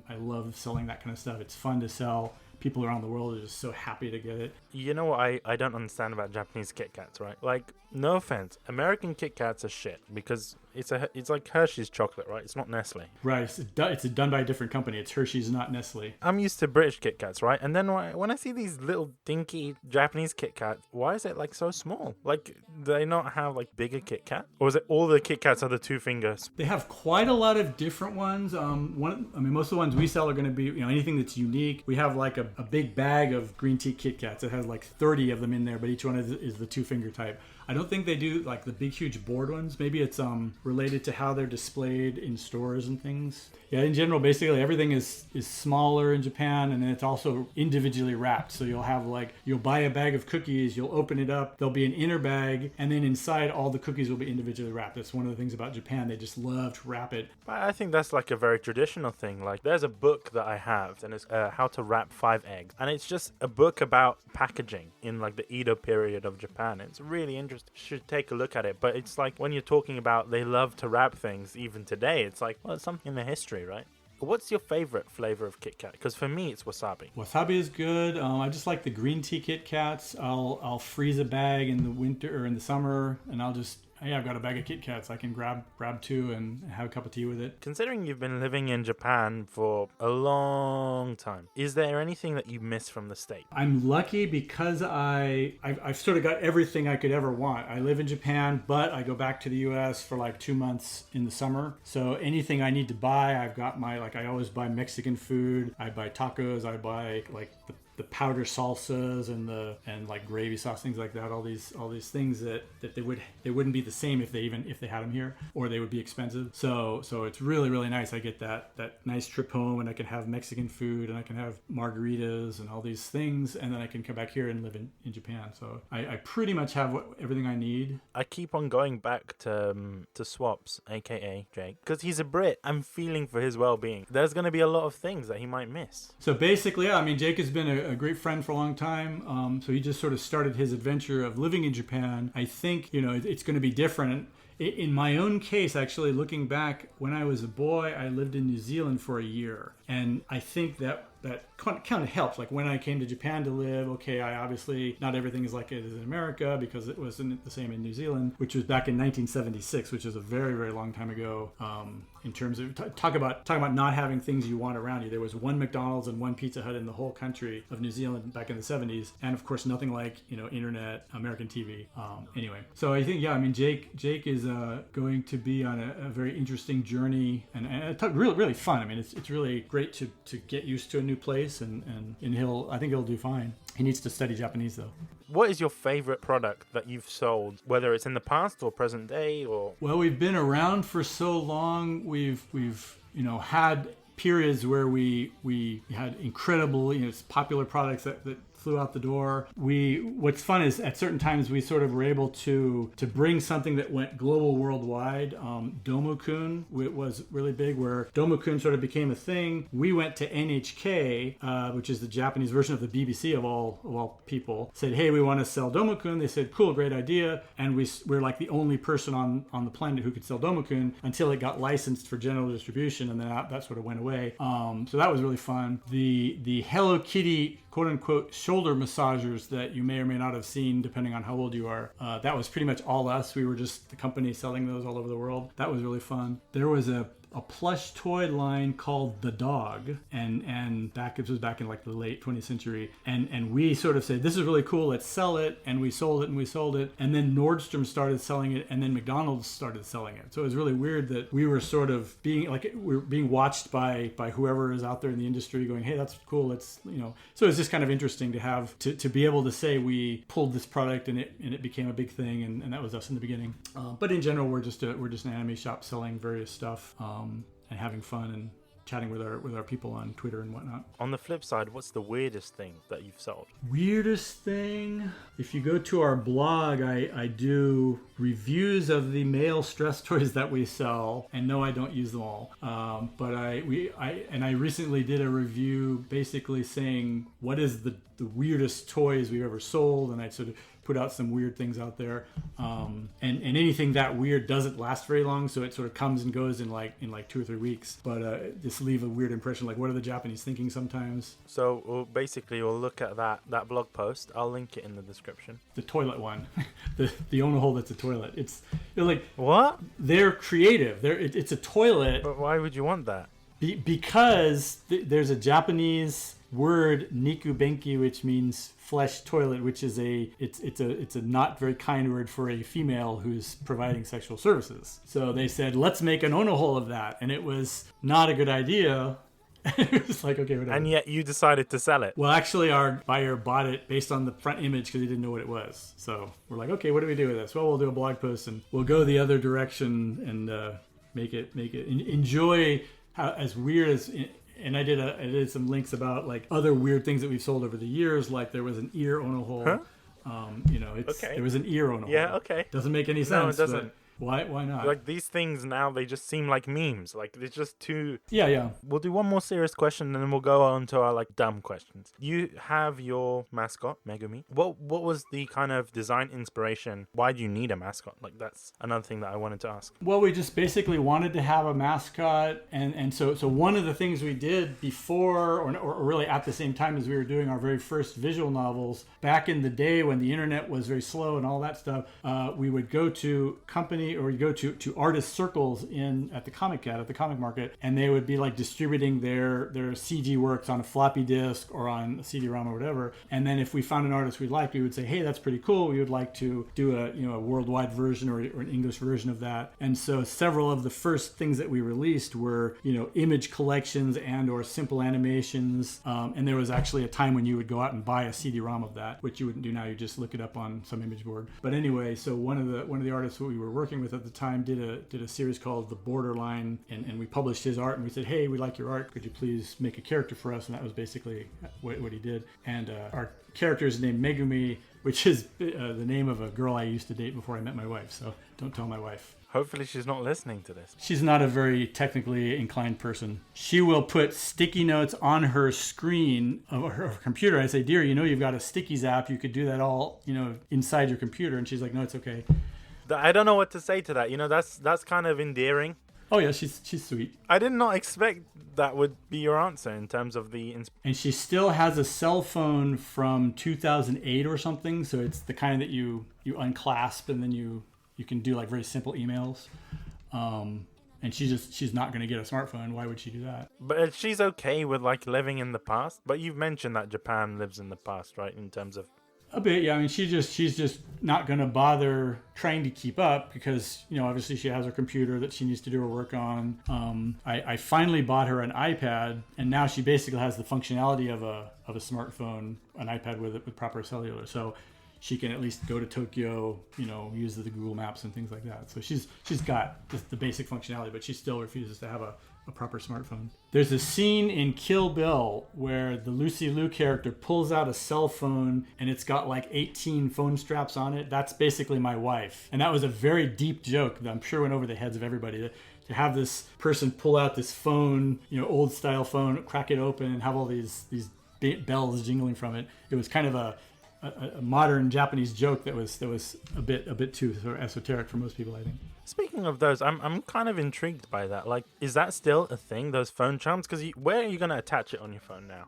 I love selling that kind of stuff. It's fun to sell. People around the world are just so happy to get it. You know what I don't understand about Japanese Kit Kats, right? Like, no offense, American Kit Kats are shit because it's like Hershey's chocolate, right? It's not Nestle. Right. It's done by a different company. It's Hershey's, not Nestle. I'm used to British Kit Kats, right? And then when I see these little dinky Japanese Kit Kats, why is it like so small? Like, do they not have like bigger Kit Kat? Or is it all the Kit Kats are the 2 fingers? They have quite a lot of different ones. Most of the ones we sell are going to be anything that's unique. We have like a big bag of green tea Kit Kats. It has like 30 of them in there, but each one is the 2 finger type. I don't think they do like the big, huge board ones. Maybe it's related to how they're displayed in stores and things. Yeah, in general, basically everything is smaller in Japan, and then it's also individually wrapped. So you'll buy a bag of cookies, you'll open it up, there'll be an inner bag, and then inside all the cookies will be individually wrapped. That's one of the things about Japan. They just love to wrap it. I think that's like a very traditional thing. Like there's a book that I have, and it's How to Wrap 5 Eggs. And it's just a book about packaging in like the Edo period of Japan. It's really interesting. You should take a look at it. But it's like when you're talking about they love to wrap things even today, it's like, well, it's something in the history, right? What's your favorite flavor of Kit Kat? Because for me, it's wasabi. Wasabi is good. I just like the green tea Kit Kats. I'll freeze a bag in the winter or in the summer, and I've got a bag of Kit Kats. I can grab 2 and have a cup of tea with it. Considering you've been living in Japan for a long time, is there anything that you miss from the States? I'm lucky because I've sort of got everything I could ever want. I live in Japan, but I go back to the U.S. for like 2 months in the summer. So anything I need to buy, I've got I always buy Mexican food. I buy tacos. I buy like the powder salsas and like gravy sauce, things like that. All these things that they wouldn't be the same if they had them here, or they would be expensive. So it's really, really nice. I get that nice trip home, and I can have Mexican food, and I can have margaritas and all these things, and then I can come back here and live in Japan. So I pretty much have everything I need. I keep on going back to Swaps, aka Jake, because he's a Brit. I'm feeling for his well-being. There's going to be a lot of things that he might miss. So basically, yeah, I mean, Jake has been a great friend for a long time. So he just sort of started his adventure of living in Japan. I think, it's going to be different. In my own case, actually, looking back, when I was a boy, I lived in New Zealand for a year. And I think that kind of helps. Like when I came to Japan to live, okay, I obviously, not everything is like it is in America because it wasn't the same in New Zealand, which was back in 1976, which is a very, very long time ago. In terms of talk about not having things you want around you. There was one McDonald's and one Pizza Hut in the whole country of New Zealand back in the 70s, and of course nothing like internet, American TV. Anyway, so I think Jake is going to be on a very interesting journey and really, really fun. I mean, it's really great to get used to a new place, and I think he'll do fine. He needs to study Japanese though. What is your favorite product that you've sold, whether it's in the past or present day? Or well, we've been around for so long. We've had periods where we had incredible popular products that flew out the door. What's fun is at certain times we sort of were able to bring something that went global worldwide. Domokun was really big, where Domokun sort of became a thing. We went to NHK, which is the Japanese version of the BBC of all people, said, hey, we want to sell Domokun. They said, cool, great idea. And we're like the only person on the planet who could sell Domokun until it got licensed for general distribution, and then that sort of went away. So that was really fun. The Hello Kitty quote-unquote shoulder massagers that you may or may not have seen depending on how old you are, that was pretty much all us. We were just the company selling those all over the world. That was really fun. There was a plush toy line called The Dog, and it was back in like the late 20th century, and we sort of said, this is really cool, let's sell it, and we sold it, and then Nordstrom started selling it, and then McDonald's started selling it. So it was really weird that we were sort of we're being watched by whoever is out there in the industry going, hey, that's cool, let's so it's just kind of interesting to have to be able to say we pulled this product and it became a big thing, and that was us in the beginning. But in general, we're just an anime shop selling various stuff, and having fun and chatting with our people on Twitter and whatnot. On the flip side, what's the weirdest thing that you've sold? Weirdest thing? If you go to our blog, I do reviews of the male stress toys that we sell, and no, I don't use them all. But I recently did a review basically saying what is the weirdest toys we've ever sold, and I sort of put out some weird things out there, and anything that weird doesn't last very long, so it sort of comes and goes in like 2 or 3 weeks, but just leave a weird impression, like what are the Japanese thinking sometimes. So we'll look at that blog post. I'll link it in the description. The toilet one. the Onohole that's a toilet. They're like, what? They're creative. It's a toilet. But why would you want that? Because there's a Japanese word, nikubenki, which means flesh toilet, which is it's a not very kind word for a female who's providing sexual services. So they said, let's make an onohole of that, and it was not a good idea. It was like, okay, whatever. And yet you decided to sell it. Well, actually, our buyer bought it based on the front image because he didn't know what it was. So we're like, okay, what do we do with this? Well, we'll do a blog post and we'll go the other direction and make it enjoy how as weird as. And I did some links about like other weird things that we've sold over the years. Like there was an ear on a hole. Huh? There was an ear on a hole. Yeah, okay. Doesn't make any sense. No, it doesn't. Why not? Like these things now, they just seem like memes. Like they're just too. Yeah. We'll do one more serious question, and then we'll go on to our like dumb questions. You have your mascot, Megumi. What was the kind of design inspiration? Why do you need a mascot? Like that's another thing that I wanted to ask. Well, we just basically wanted to have a mascot, and so one of the things we did before, or really at the same time as we were doing our very first visual novels, back in the day when the internet was very slow and all that stuff, we would go to company or you go to artist circles at the comic market, and they would be like distributing their CG works on a floppy disk or on a CD-ROM or whatever. And then if we found an artist we liked, we would say, hey, that's pretty cool. We would like to do a worldwide version or an English version of that. And so several of the first things that we released were image collections and or simple animations. And there was actually a time when you would go out and buy a CD-ROM of that, which you wouldn't do now. You just look it up on some image board. But anyway, so one of the artists that we were working with at the time did a series called The Borderline, and we published his art, and we said, hey, we like your art, could you please make a character for us? And that was basically what he did. And our character is named Megumi, which is the name of a girl I used to date before I met my wife, so don't tell my wife. Hopefully she's not listening to this. She's not a very technically inclined person. She will put sticky notes on her screen of her computer. I say, dear, you've got a Stickies app. You could do that all, inside your computer. And she's like, no, it's okay. I don't know what to say to that. That's kind of endearing. Oh yeah, she's sweet. I did not expect that would be your answer in terms of the. And she still has a cell phone from 2008 or something. So it's the kind that you unclasp and then you can do like very simple emails. And she's not going to get a smartphone. Why would she do that? But she's okay with like living in the past. But you've mentioned that Japan lives in the past, right? In terms of. A bit, yeah. I mean, she's just not going to bother trying to keep up because, obviously she has her computer that she needs to do her work on. I finally bought her an iPad, and now she basically has the functionality of a smartphone, an iPad with proper cellular. So she can at least go to Tokyo, use the Google Maps and things like that. So she's got just the basic functionality, but she still refuses to have a proper smartphone. There's a scene in Kill Bill where the Lucy Liu character pulls out a cell phone and it's got like 18 phone straps on it. That's basically my wife. And that was a very deep joke that I'm sure went over the heads of everybody. To have this person pull out this phone, old style phone, crack it open and have all these bells jingling from it. It was kind of a modern Japanese joke that was a bit too sort of esoteric for most people, I think. Speaking of those, I'm kind of intrigued by that. Like, is that still a thing, those phone charms? Because where are you going to attach it on your phone now?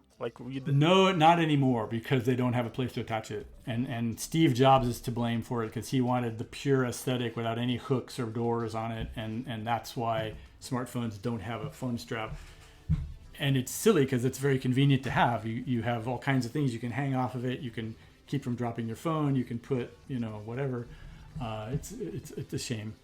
No, not anymore, because they don't have a place to attach it. And Steve Jobs is to blame for it because he wanted the pure aesthetic without any hooks or doors on it. And that's why smartphones don't have a phone strap. And it's silly because it's very convenient to have. You have all kinds of things you can hang off of it. You can keep from dropping your phone. You can put, whatever. It's a shame.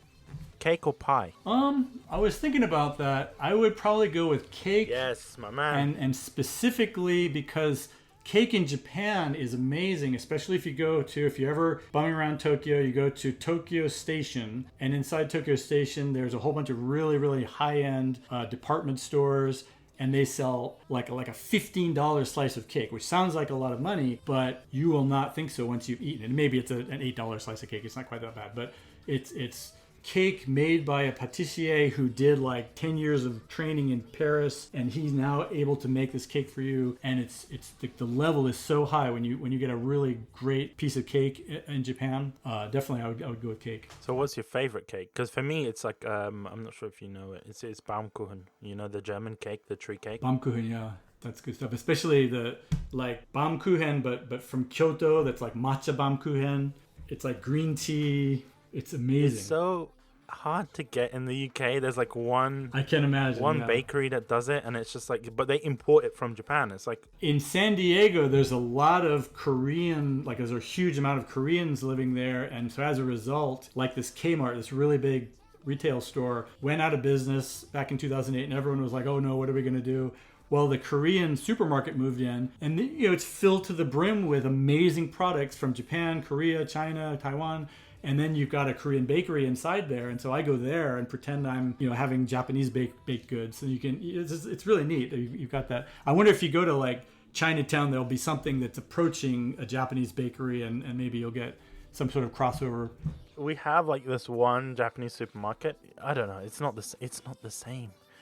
Cake or pie? I was thinking about that. I would probably go with cake. Yes, my man. And specifically because cake in Japan is amazing, especially if you're ever bumming around Tokyo, you go to Tokyo Station, and inside Tokyo Station, there's a whole bunch of really, really high-end department stores, and they sell like a $15 slice of cake, which sounds like a lot of money, but you will not think so once you've eaten it. Maybe it's an $8 slice of cake. It's not quite that bad, but it's cake made by a patissier who did like 10 years of training in Paris, and he's now able to make this cake for you. And it's the level is so high when you get a really great piece of cake in Japan. Definitely, I would go with cake. So what's your favorite cake? Because for me, it's like I'm not sure if you know it. It's Baumkuchen. The German cake, the tree cake. Baumkuchen, yeah. That's good stuff. Especially the like Baumkuchen, but from Kyoto. That's like matcha Baumkuchen. It's like green tea. It's amazing. It's so hard to get in the UK. There's like one. I can imagine. One bakery that does it, and it's just like, but they import it from Japan. It's like in San Diego, there's a lot of Korean. Like there's a huge amount of Koreans living there, and so as a result, like this Kmart, this really big retail store, went out of business back in 2008, and everyone was like, "Oh no, what are we going to do?" Well, the Korean supermarket moved in, and it's filled to the brim with amazing products from Japan, Korea, China, Taiwan. And then you've got a Korean bakery inside there, and so I go there and pretend I'm, having Japanese baked goods. And it's really neat. You've got that. I wonder if you go to like Chinatown, there'll be something that's approaching a Japanese bakery, and maybe you'll get some sort of crossover. We have like this one Japanese supermarket. I don't know. It's not the same.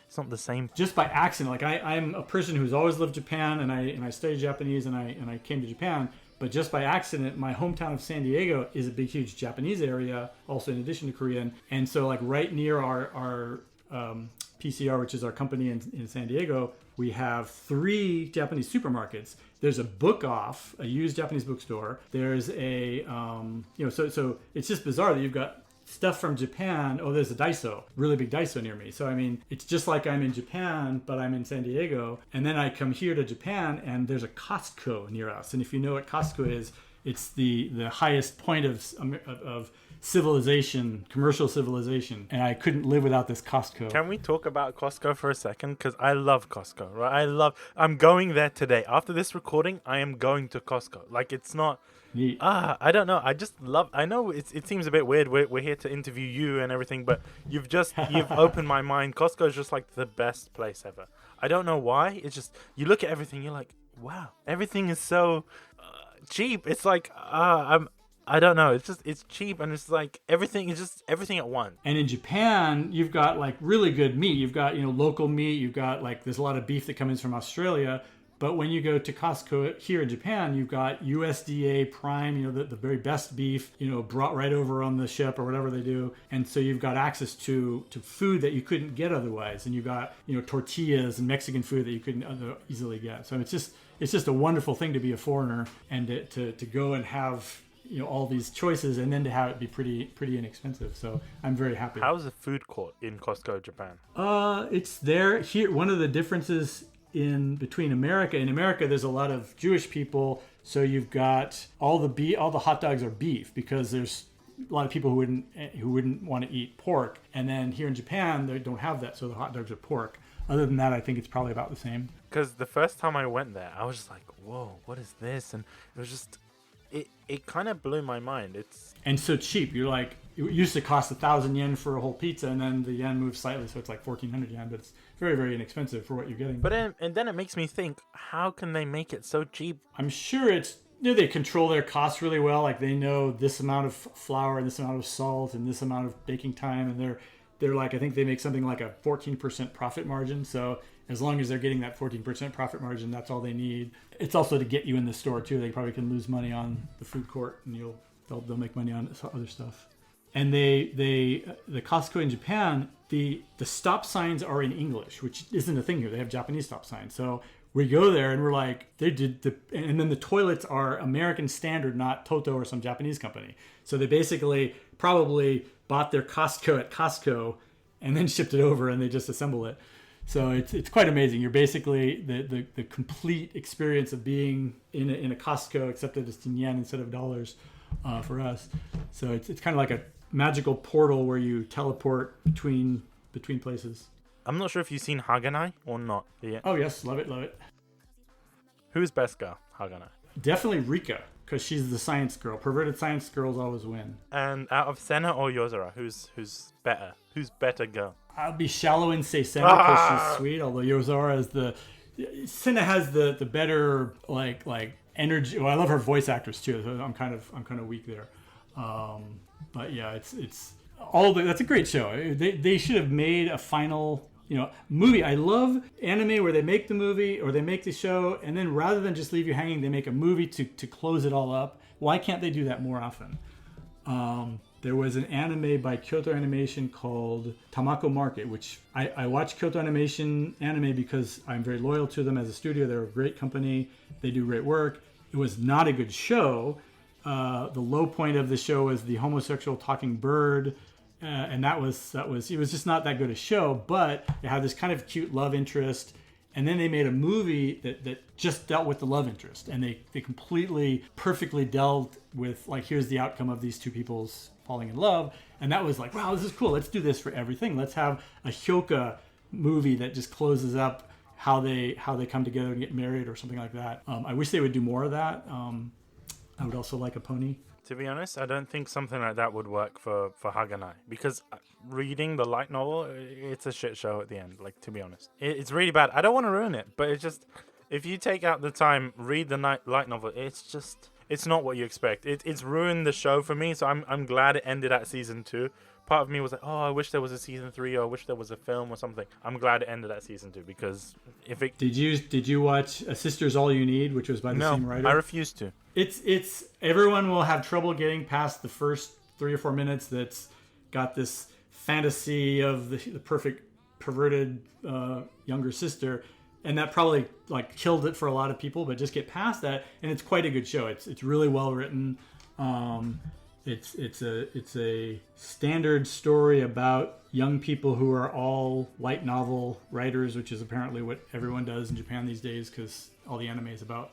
It's not the same. Just by accident, like I'm a person who's always lived Japan, and I studied Japanese, and I came to Japan. But just by accident, my hometown of San Diego is a big, huge Japanese area, also in addition to Korean. And so like right near our PCR, which is our company in San Diego, we have 3 Japanese supermarkets. There's a Book Off, a used Japanese bookstore. There's a, so it's just bizarre that you've got stuff from Japan. Oh, there's a Daiso, really big Daiso near me. So, I mean, it's just like I'm in Japan, but I'm in San Diego. And then I come here to Japan and there's a Costco near us. And if you know what Costco is, it's the highest point of civilization, commercial civilization. And I couldn't live without this Costco. Can we talk about Costco for a second? Because I love Costco, right? I'm going there today. After this recording, I am going to Costco. Like, it's not... Neat. I don't know. I just love. I know it seems a bit weird. We're here to interview you and everything, but you've opened my mind. Costco is just like the best place ever. I don't know why. It's just you look at everything, you're like, wow, everything is so cheap. It's like I don't know. It's cheap, and it's like everything is just everything at once. And in Japan, you've got like really good meat. You've got local meat. You've got like there's a lot of beef that comes from Australia. But when you go to Costco here in Japan, you've got USDA prime, the very best beef, brought right over on the ship or whatever they do. And so you've got access to food that you couldn't get otherwise. And you've got, tortillas and Mexican food that you couldn't easily get. So it's just a wonderful thing to be a foreigner and to go and have, all these choices and then to have it be pretty inexpensive. So I'm very happy. How's the food court in Costco, Japan? It's there. Here, one of the differences in America, there's a lot of Jewish people, so you've got all the hot dogs are beef because there's a lot of people who wouldn't want to eat pork, and then here in Japan they don't have that, so the hot dogs are pork. Other than that, I think it's probably about the same. Because the first time I went there, I was just like, whoa, what is this? And it was just it kind of blew my mind. And so cheap. You're like, it used to cost 1,000 yen for a whole pizza, and then the yen moves slightly, so it's like 1,400 yen, but it's very, very inexpensive for what you're getting. But then it makes me think, how can they make it so cheap? I'm sure it's, they control their costs really well. Like they know this amount of flour and this amount of salt and this amount of baking time, and they're like, I think they make something like a 14% profit margin. So as long as they're getting that 14% profit margin, that's all they need. It's also to get you in the store too. They probably can lose money on the food court, and they'll make money on other stuff. And the Costco in Japan, the stop signs are in English, which isn't a thing here. They have Japanese stop signs. So we go there and we're like, and then the toilets are American standard, not Toto or some Japanese company. So they basically probably bought their Costco at Costco and then shipped it over, and they just assemble it. So it's quite amazing. You're basically the complete experience of being in a Costco, except that it's in yen instead of dollars for us. So it's kind of like a magical portal where you teleport between places. I'm not sure if you've seen Haganai or not. Yeah. Oh yes, love it. Who's best girl? Haganai. Definitely Rika, because she's the science girl. Perverted science girls always win. And out of Senna or Yozora, who's better? Who's better girl? I'll be shallow and say Senna because she's sweet. Although Yozora is Senna has the better like energy. Well, I love her voice actress too. So I'm kind of weak there. But yeah, it's all that's a great show. They should have made a final movie. I love anime where they make the movie or they make the show, and then rather than just leave you hanging, they make a movie to close it all up. Why can't they do that more often? There was an anime by Kyoto Animation called Tamako Market, which I watch Kyoto Animation anime because I'm very loyal to them as a studio. They're a great company. They do great work. It was not a good show. The low point of the show was the homosexual talking bird, and it was just not that good a show, but it had this kind of cute love interest. And then they made a movie that just dealt with the love interest, and they completely perfectly dealt with, like, here's the outcome of these two people's falling in love. And that was like, wow, this is cool. Let's do this for everything. Let's have a Hyoka movie that just closes up how they come together and get married or something like that. I wish they would do more of that. I would also like a pony. To be honest, I don't think something like that would work for Haganai, because reading the light novel, it's a shit show at the end. Like, to be honest, it's really bad. I don't want to ruin it, but it's just, if you take out the time, read the light novel, it's not what you expect. It's ruined the show for me. So I'm glad it ended at season 2. Part of me was like, oh, I wish there was a season 3, or I wish there was a film or something. I'm glad it ended at season 2, because if it did you watch A Sister's All You Need, which was by the same writer? I refuse to. It's everyone will have trouble getting past the first 3 or 4 minutes. That's got this fantasy of the perfect perverted younger sister, and that probably like killed it for a lot of people. But just get past that, and it's quite a good show. It's really well written. It's a standard story about young people who are all light novel writers, which is apparently what everyone does in Japan these days, because all the anime is about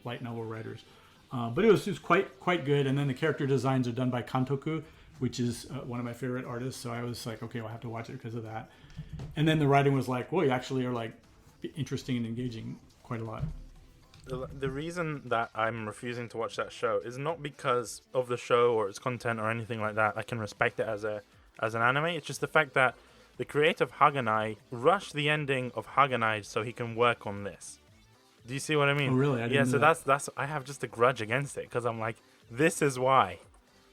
light novel writers. But it was quite good. And then the character designs are done by Kantoku, which is one of my favorite artists. So I was like, okay, I'll have to watch it because of that. And then the writing was like, well, you actually are like interesting and engaging quite a lot. The reason that I'm refusing to watch that show is not because of the show or its content or anything like that. I can respect it as an anime. It's just the fact that the creator of Haganai rushed the ending of Haganai so he can work on this. Do you see what I mean? Oh, really? I didn't yeah. know So that. that's I have just a grudge against it, because I'm like, this is why.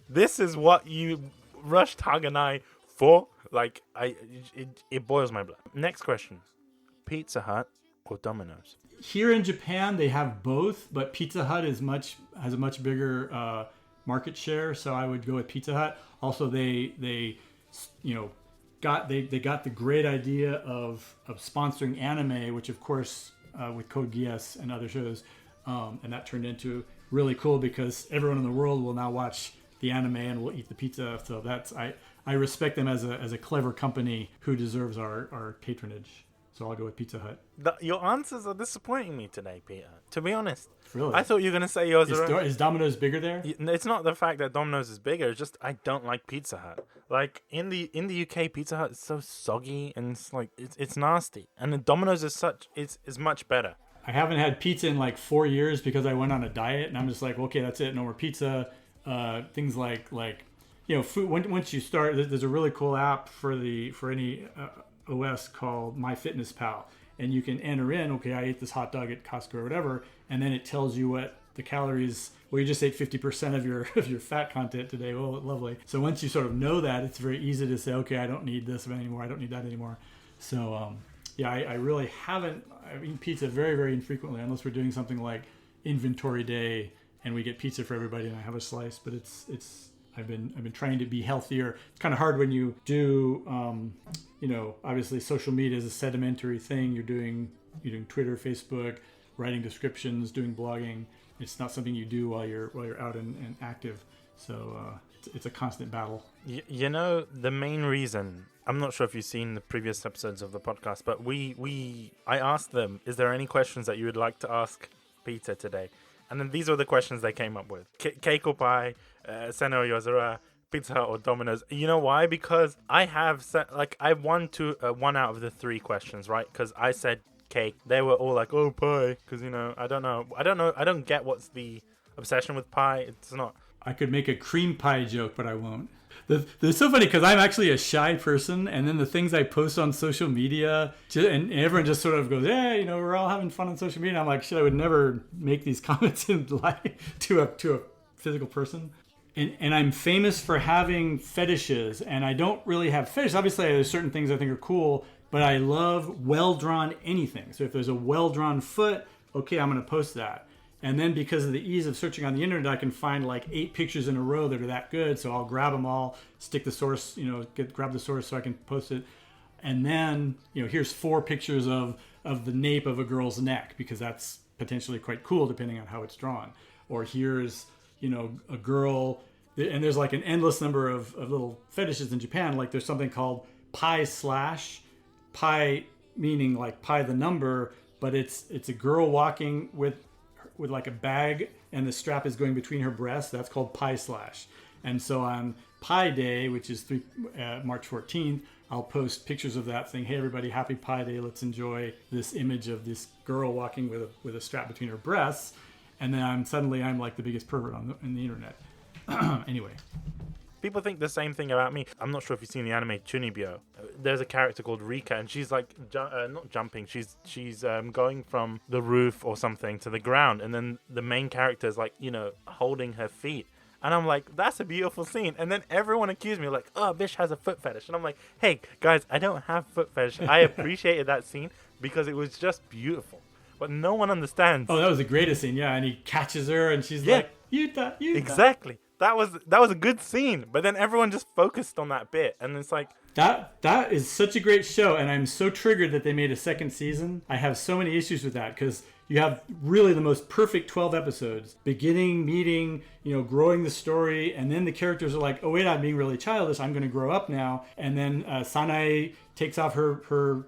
This is what you rushed Haganai for. Like, it boils my blood. Next question: Pizza Hut or Domino's? Here in Japan, they have both, but Pizza Hut has a much bigger market share, so I would go with Pizza Hut. Also, they got the great idea of sponsoring anime, which of course with Code Geass and other shows, and that turned into really cool because everyone in the world will now watch the anime and will eat the pizza. So I respect them as a clever company who deserves our patronage. So I'll go with Pizza Hut. Your answers are disappointing me today, Peter. To be honest. Really? I thought you were going to say yours. Is Domino's bigger there? It's not the fact that Domino's is bigger. It's just I don't like Pizza Hut. Like, in the UK, Pizza Hut is so soggy and it's like it's nasty. And the Domino's is much better. I haven't had pizza in like 4 years because I went on a diet, and I'm just like, okay, that's it. No more pizza. Things like food. Once you start, there's a really cool app for any OS called MyFitnessPal, and you can enter in, okay, I ate this hot dog at Costco or whatever, and then it tells you what the calories. Well, you just ate 50% of your fat content today. Well, lovely. So once you sort of know that, it's very easy to say, okay, I don't need this anymore. I don't need that anymore. So I really haven't. I eat pizza very, very infrequently, unless we're doing something like inventory day and we get pizza for everybody and I have a slice. But I've been trying to be healthier. It's kind of hard when you do, obviously social media is a sedimentary thing. You're doing Twitter, Facebook, writing descriptions, doing blogging. It's not something you do while you're out and active. So it's a constant battle. The main reason, I'm not sure if you've seen the previous episodes of the podcast, but I asked them, is there any questions that you would like to ask Peter today? And then these are the questions they came up with. Cake or pie, Seno Yozura, Pizza Hut or Domino's. You know why? Because I have I won one out of the 3 questions, right? Because I said cake. They were all like, oh, pie. Because, I don't know. I don't get what's the obsession with pie. It's not. I could make a cream pie joke, but I won't. It's so funny because I'm actually a shy person, and then the things I post on social media, and everyone just sort of goes, "Yeah, we're all having fun on social media." And I'm like, shit, I would never make these comments in life to a physical person. And I'm famous for having fetishes, and I don't really have fetishes. Obviously, there's certain things I think are cool, but I love well-drawn anything. So if there's a well-drawn foot, okay, I'm going to post that. And then because of the ease of searching on the internet, I can find like 8 pictures in a row that are that good. So I'll grab them all, stick the source, grab the source so I can post it. And then, here's 4 pictures of the nape of a girl's neck, because that's potentially quite cool depending on how it's drawn. Or here's, a girl, and there's like an endless number of little fetishes in Japan. Like there's something called pie slash, pie meaning like pie the number, but it's a girl walking with like a bag and the strap is going between her breasts. That's called pie slash. And so on Pi Day, which is March 14th, I'll post pictures of that saying, hey, everybody, happy Pi Day. Let's enjoy this image of this girl walking with a strap between her breasts. And then I'm like the biggest pervert on the internet. Anyway. People think the same thing about me. I'm not sure if you've seen the anime Chunibyo. There's a character called Rika, and she's like not jumping. She's going from the roof or something to the ground, and then the main character is like, holding her feet. And I'm like, that's a beautiful scene. And then everyone accused me, like, oh, Bish has a foot fetish. And I'm like, hey, guys, I don't have foot fetish. I appreciated that scene because it was just beautiful. But no one understands. Oh, that was the greatest scene, yeah. And he catches her, and she's like, Yuta. Exactly. That was a good scene, but then everyone just focused on that bit, and it's like that is such a great show, and I'm so triggered that they made a second season. I have so many issues with that because you have really the most perfect 12 episodes, beginning, meeting, growing the story, and then the characters are like, oh wait, I'm being really childish. I'm going to grow up now, and then Sanae takes off her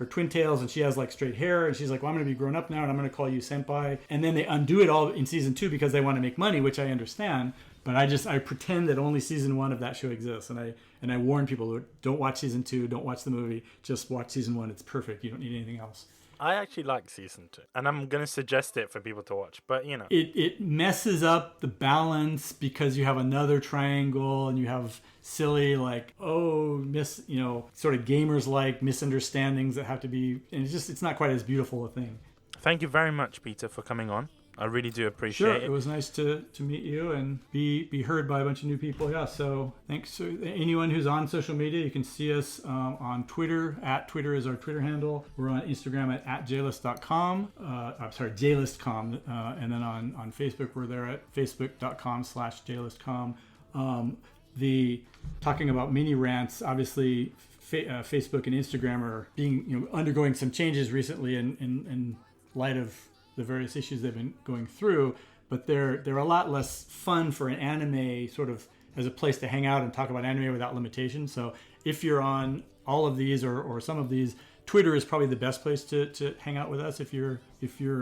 twin tails, and she has like straight hair, and she's like, well, I'm going to be grown up now, and I'm going to call you senpai. And then they undo it all in season 2 because they want to make money, which I understand. But I pretend that only season 1 of that show exists, and I warn people, don't watch season 2, don't watch the movie, just watch season 1. It's perfect. You don't need anything else. I actually like season 2, and I'm going to suggest it for people to watch, but It messes up the balance because you have another triangle, and you have silly, like, sort of gamers like misunderstandings that have to be, and it's not quite as beautiful a thing. Thank you very much, Peter, for coming on. I really do appreciate it. It was nice to meet you and be heard by a bunch of new people. Yeah, so thanks to anyone who's on social media. You can see us on Twitter. @Twitter is our Twitter handle. We're on Instagram at @jaylist.com. I'm sorry, jaylist.com. And then on Facebook, we're there at facebook.com/jaylist.com. The talking about mini rants, obviously Facebook and Instagram are being undergoing some changes recently in light of the various issues they've been going through, but they're a lot less fun for an anime sort of as a place to hang out and talk about anime without limitations. So if you're on all of these or some of these, Twitter is probably the best place to hang out with us if you're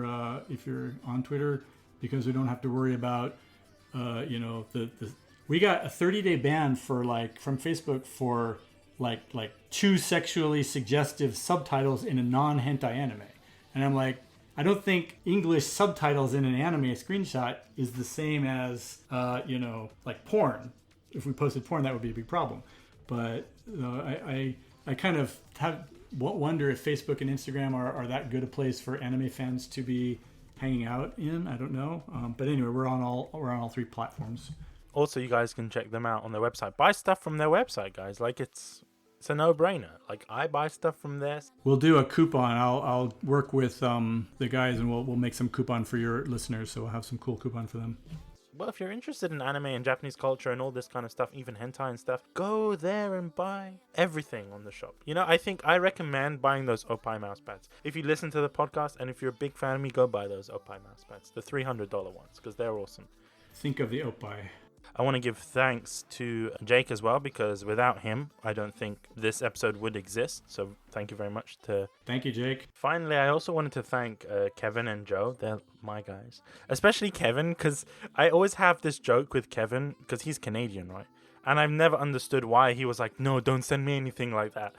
on Twitter, because we don't have to worry about we got a 30-day ban from Facebook for like too sexually suggestive subtitles in a non-hentai anime. And I'm like, I don't think English subtitles in an anime screenshot is the same as, like porn. If we posted porn, that would be a big problem. But I kind of wonder if Facebook and Instagram are that good a place for anime fans to be hanging out in. I don't know. But anyway, we're on all 3 platforms. Also, you guys can check them out on their website. Buy stuff from their website, guys. Like it's a no-brainer. Like, I buy stuff from there. We'll do a coupon. I'll work with the guys, and we'll make some coupon for your listeners. So we'll have some cool coupon for them. Well, if you're interested in anime and Japanese culture and all this kind of stuff, even hentai and stuff, go there and buy everything on the shop. I recommend buying those Oppai mouse pads. If you listen to the podcast and if you're a big fan of me, go buy those Oppai mouse pads, the $300 ones, because they're awesome. Think of the Oppai. I want to give thanks to Jake as well, because without him, I don't think this episode would exist. So thank you very much Thank you, Jake. Finally, I also wanted to thank Kevin and Joe. They're my guys. Especially Kevin, because I always have this joke with Kevin, because he's Canadian, right? And I've never understood why he was like, no, don't send me anything like that.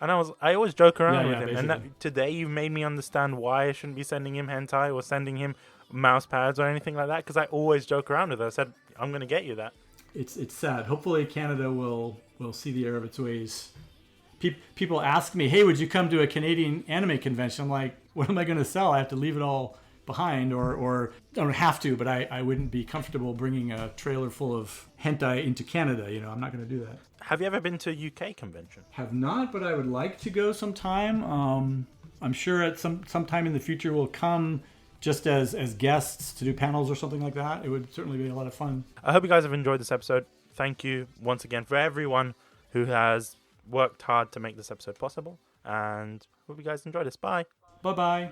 And I always joke around with him. Basically. And today you've made me understand why I shouldn't be sending him hentai or sending him mouse pads or anything like that, because I always joke around with it. I said, I'm going to get you that. It's sad. Hopefully Canada will see the error of its ways. People ask me, hey, would you come to a Canadian anime convention? I'm like, what am I going to sell? I have to leave it all behind, or I don't have to, but I wouldn't be comfortable bringing a trailer full of hentai into Canada. I'm not going to do that. Have you ever been to a UK convention? Have not, but I would like to go sometime. I'm sure at sometime in the future we'll come just as guests to do panels or something like that. It would certainly be a lot of fun. I hope you guys have enjoyed this episode. Thank you once again for everyone who has worked hard to make this episode possible. And hope you guys enjoyed this. Bye. Bye-bye.